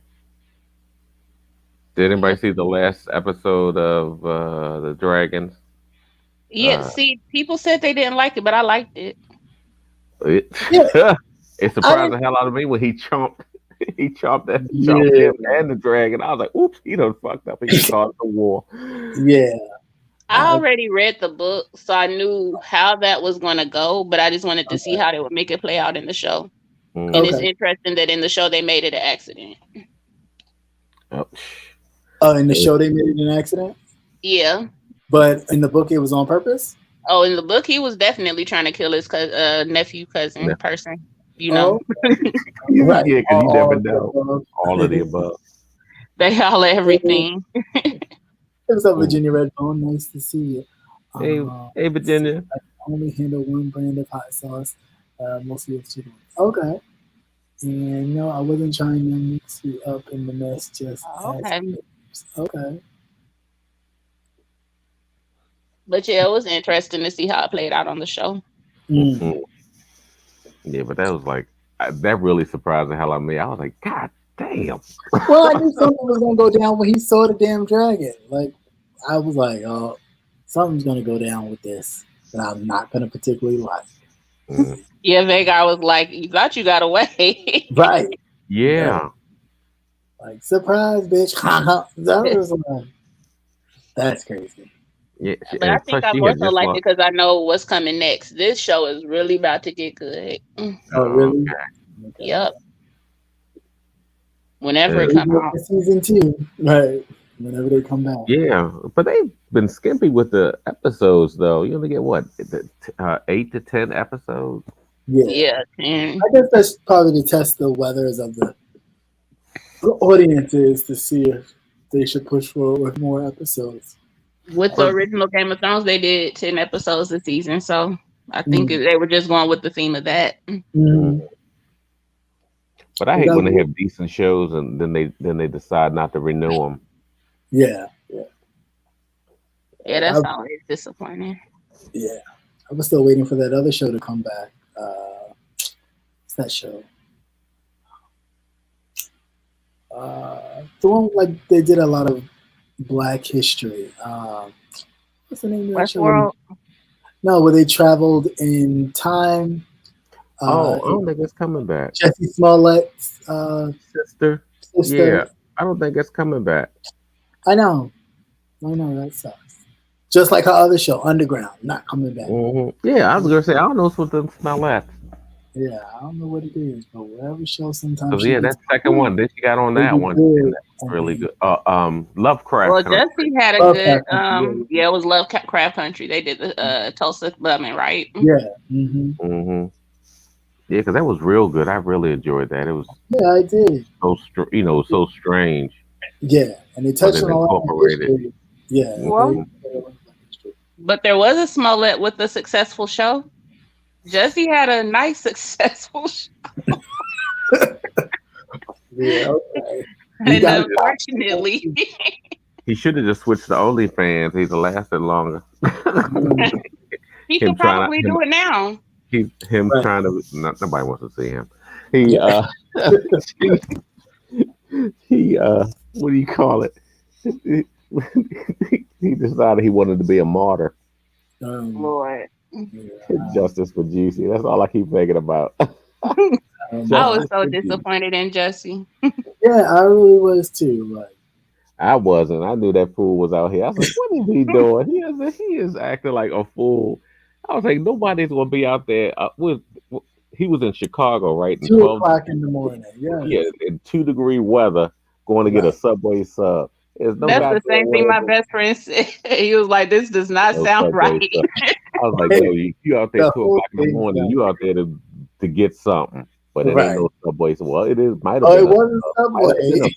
Did anybody see the last episode of the Dragons? Yeah. See, people said they didn't like it, but I liked it. It surprised the hell out of me when he chomped him and the dragon. I was like, oops, he done fucked up. He caused the war. Yeah. I already read the book, so I knew how that was going to go, but I just wanted to see how they would make it play out in the show. And it's interesting that in the show they made it an accident. Oh, in the show they made it an accident? Yeah. But in the book it was on purpose? Oh, in the book he was definitely trying to kill his nephew, cousin, person. You know. Right. Yeah, because you never know. All of the above. They all everything. What's up, Virginia Redbone? Nice to see you. Hey, Virginia. I only handle one brand of hot sauce, mostly with chicken. Okay. And no, I wasn't trying to mix you up in the mess. Just okay. But yeah, it was interesting to see how it played out on the show. Mm-hmm. Yeah, but that was like that really surprised the hell out of me. I was like, God damn. Well, I knew something was gonna go down when he saw the damn dragon. Like, I was like, oh, something's gonna go down with this that I'm not gonna particularly like. Yeah, Vagar was like, you thought you got away. Right. Yeah. Like, surprise, bitch. That was like, that's crazy. Yeah, but I think I more so like it because I know what's coming next. This show is really about to get good. Oh, really? Okay. Yep. whenever it Uh, comes out. Season 2, right? Whenever they come back. yeah, but they've been skimpy with the episodes, though. You only get what 8 to 10 episodes. Yeah. Yeah, I and guess that's probably to test the weathers of the audiences to see if they should push forward with more episodes. with the But original Game of Thrones, they did 10 episodes a season, so I think Mm. they were just going with the theme of that. Mm. but I But hate that when they was- have decent shows and then they decide not to renew them. yeah, Yeah, that's always disappointing. yeah. I was still waiting for that other show to come back. What's that show? The one like they did a lot of Black history. What's the name of that show? Westworld. No, where they traveled in time. I don't think it's coming back. Jesse Smollett's Sister. sister. Yeah, I don't think it's coming back. I know, that sucks. Just like her other show, Underground, not coming back. Yeah, I was gonna say I don't know what's with them smell at. Yeah, I don't know what it is, but whatever show sometimes. Cause yeah, that second one that you got on that one, and that's really good. Lovecraft. Well, Country. Jesse had a Lovecraft good, Country, yeah, it was Lovecraft Country. They did the Tulsa Butman, right? Yeah. Mm-hmm. Yeah, because that was real good. I really enjoyed that. It was Yeah, I did. so strange. Yeah, and it touched on a lot of incorporated. history. Yeah. Well, but there was a Smollett with a successful show. Jesse had a nice, successful show. Yeah, okay. And unfortunately, he should have just switched to OnlyFans. He'd have lasted longer. he can probably do it now. Him trying to. Nobody wants to see him. He what do you call it? He decided he wanted to be a martyr. Lord. Justice for Juicy. That's all I keep thinking about. I was so disappointed in Jesse. Yeah, I really was too. Like, I wasn't. I knew that fool was out here. I was like, what is he doing? He is acting like a fool. I was like, nobody's gonna be out there. He was in Chicago, right? In 2 o'clock in the morning. Yeah. Yeah, in 2-degrry weather, going to get a Subway sub. That's the same thing my best friend said. He was like, "This does not sound right." I was like, "Yo, you out there 2 o'clock in the morning? You out there to get something?" But it ain't no Subway. Well, it is. Might have been. It wasn't Subway.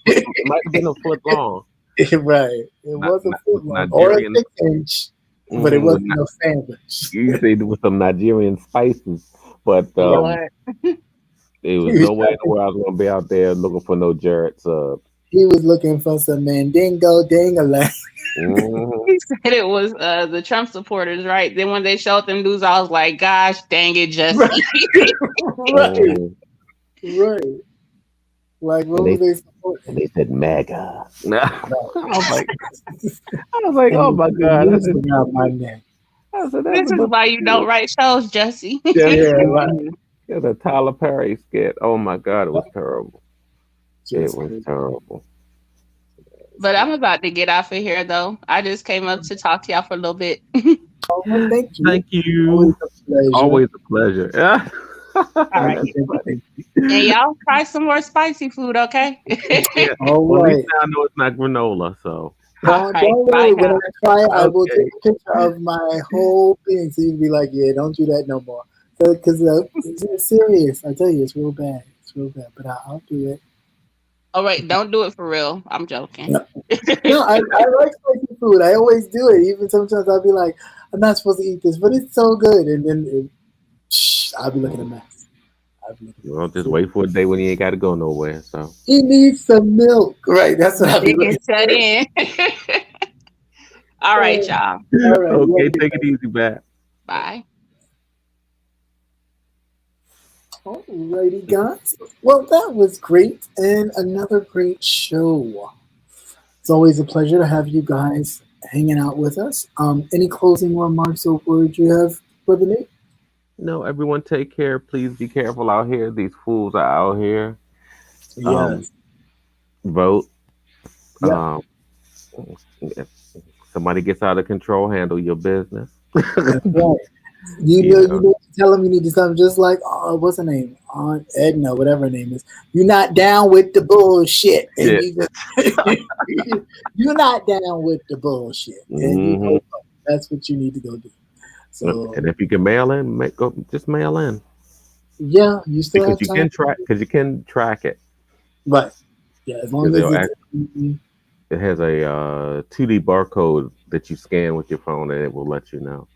It might have been a foot long. Right. It was a foot long or a 6-inch, but it wasn't a sandwich. You say with some Nigerian spices, but it was no way in the world I was gonna be out there looking for no Jarrett sub. He was looking for some Mandingo Ding-a-lang. He said it was the Trump supporters, right? Then when they showed them news, I was like, "Gosh, dang it, Jesse!" Right. Like, what were they supporting? And they said MAGA. I was like, oh my God, that's not my name. This is why you don't write shows, Jesse. Right. It was a Tyler Perry skit. Oh my God, it was terrible. It was terrible. But I'm about to get off of here, though. I just came up to talk to y'all for a little bit. Thank you. Thank you. Always a pleasure. Yeah. All right. And y'all try some more spicy food, okay? Yeah. Well, at least now I know it's not granola, so. Don't worry. When I try it, I will take a picture of my whole thing, so you can be like, "Yeah, don't do that no more." Because it's serious. I tell you, it's real bad. It's real bad. But I'll do it. All right, don't do it for real. I'm joking. No, I like spicy food. I always do it. Even sometimes I'll be like, "I'm not supposed to eat this, but it's so good," and then I'll be looking a mess. Well, just wait for a day when you ain't got to go nowhere. So he needs some milk, right? That's what I'll be looking. Shut in. All right, y'all. All right, okay, take it easy, back. Bye. Alrighty, guys. Well, that was great, and another great show. It's always a pleasure to have you guys hanging out with us. Any closing remarks or words you have, Brother Nate? No, everyone take care. Please be careful out here. These fools are out here. Yes. Vote. Yeah. If somebody gets out of control, handle your business. That's right. you tell them you need to tell them just like what's her name, Aunt Edna, whatever her name is. You're not down with the bullshit, and Yeah. you just you're not down with the bullshit, and you go. That's what you need to go do. So, and if you can mail in, just mail in yeah, you still because have time. you can track it. Right. Yeah, as long as it has a 2D barcode that you scan with your phone, and it will let you know.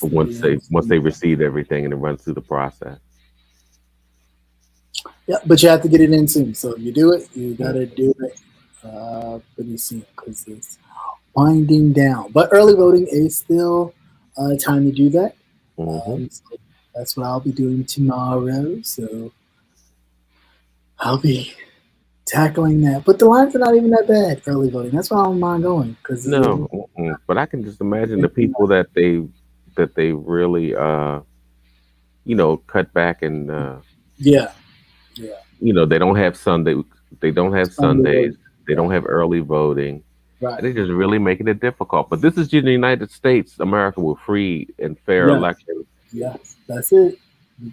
Once they receive everything and it runs through the process. Yeah, but you have to get it in soon. So if you do it, you gotta do it pretty soon because it's winding down. But early voting is still time to do that. So that's what I'll be doing tomorrow. So I'll be tackling that. But the lines are not even that bad. Early voting. That's why I don't mind going. But I can just imagine the people that they really cut back and yeah. They don't have Sunday. They don't have Sundays. They don't have early voting. Right. They're just really making it difficult. But this is the United States, America, with free and fair elections. Yes, that's it.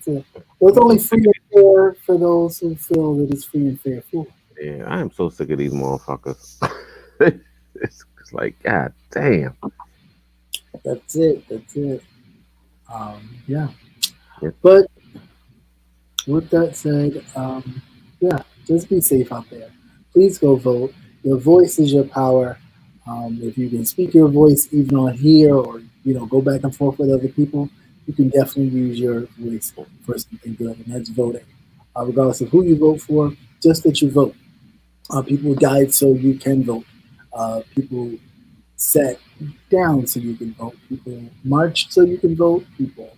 Well, it's only free and fair for those who feel that it's free and fair for. Yeah, I am so sick of these motherfuckers. It's like, God damn. That's it. Yeah. But with that said, just be safe out there. Please go vote. Your voice is your power. If you can speak your voice even on here or go back and forth with other people, you can definitely use your voice for something good, and that's voting. Regardless of who you vote for, just that you vote. People died so you can vote. People sat down so you can vote. People marched so you can vote. People,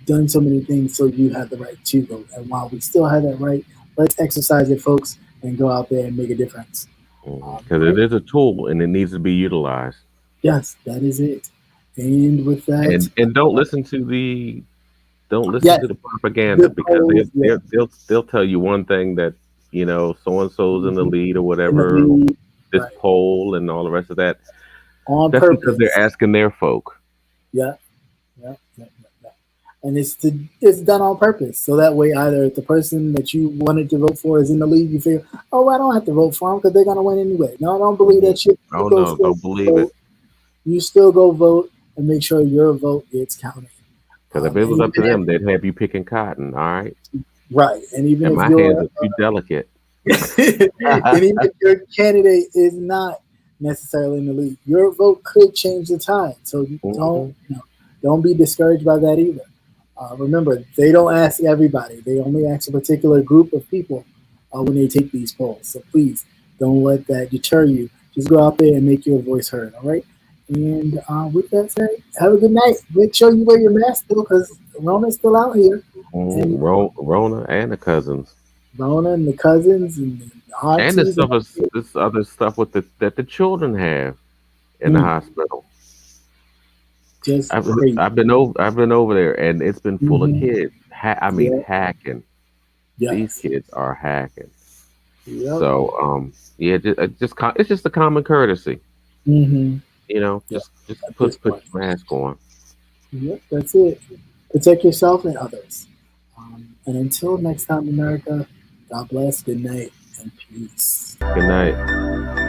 done so many things so you have the right to vote. And while we still have that right, let's exercise it, folks, and go out there and make a difference. Because it is a tool and it needs to be utilized. Yes, that is it. And with that, and don't listen to the propaganda because they'll tell you one thing that so and so's in the lead or whatever. This poll and all the rest of that. On That's purpose. because they're asking their folk. Yeah. And it's done on purpose. So that way, either if the person that you wanted to vote for is in the lead, you figure, oh, I don't have to vote for them because they're going to win anyway. No, I don't believe that shit. Don't believe it. You still go vote and make sure your vote gets counted. Because if it was up to them, they'd have you picking cotton, all right? Right. And even if my hands are too delicate. And even if your candidate is not necessarily in the lead, your vote could change the tide. So you don't be discouraged by that either. Remember, they don't ask everybody. They only ask a particular group of people when they take these polls. So please don't let that deter you. Just go out there and make your voice heard, all right? And with that said, have a good night. Make sure you wear your mask still because Rona's still out here. Rona and the cousins. Rona and the cousins and the aunties. And this other stuff that the children have in the hospital. I've been over there, and it's been full of kids. Hacking. Yes. These kids are hacking. Yep. So it's just a common courtesy. Just put your mask on. Yep, that's it. Protect yourself and others. And until next time, America, God bless. Good night and peace. Good night.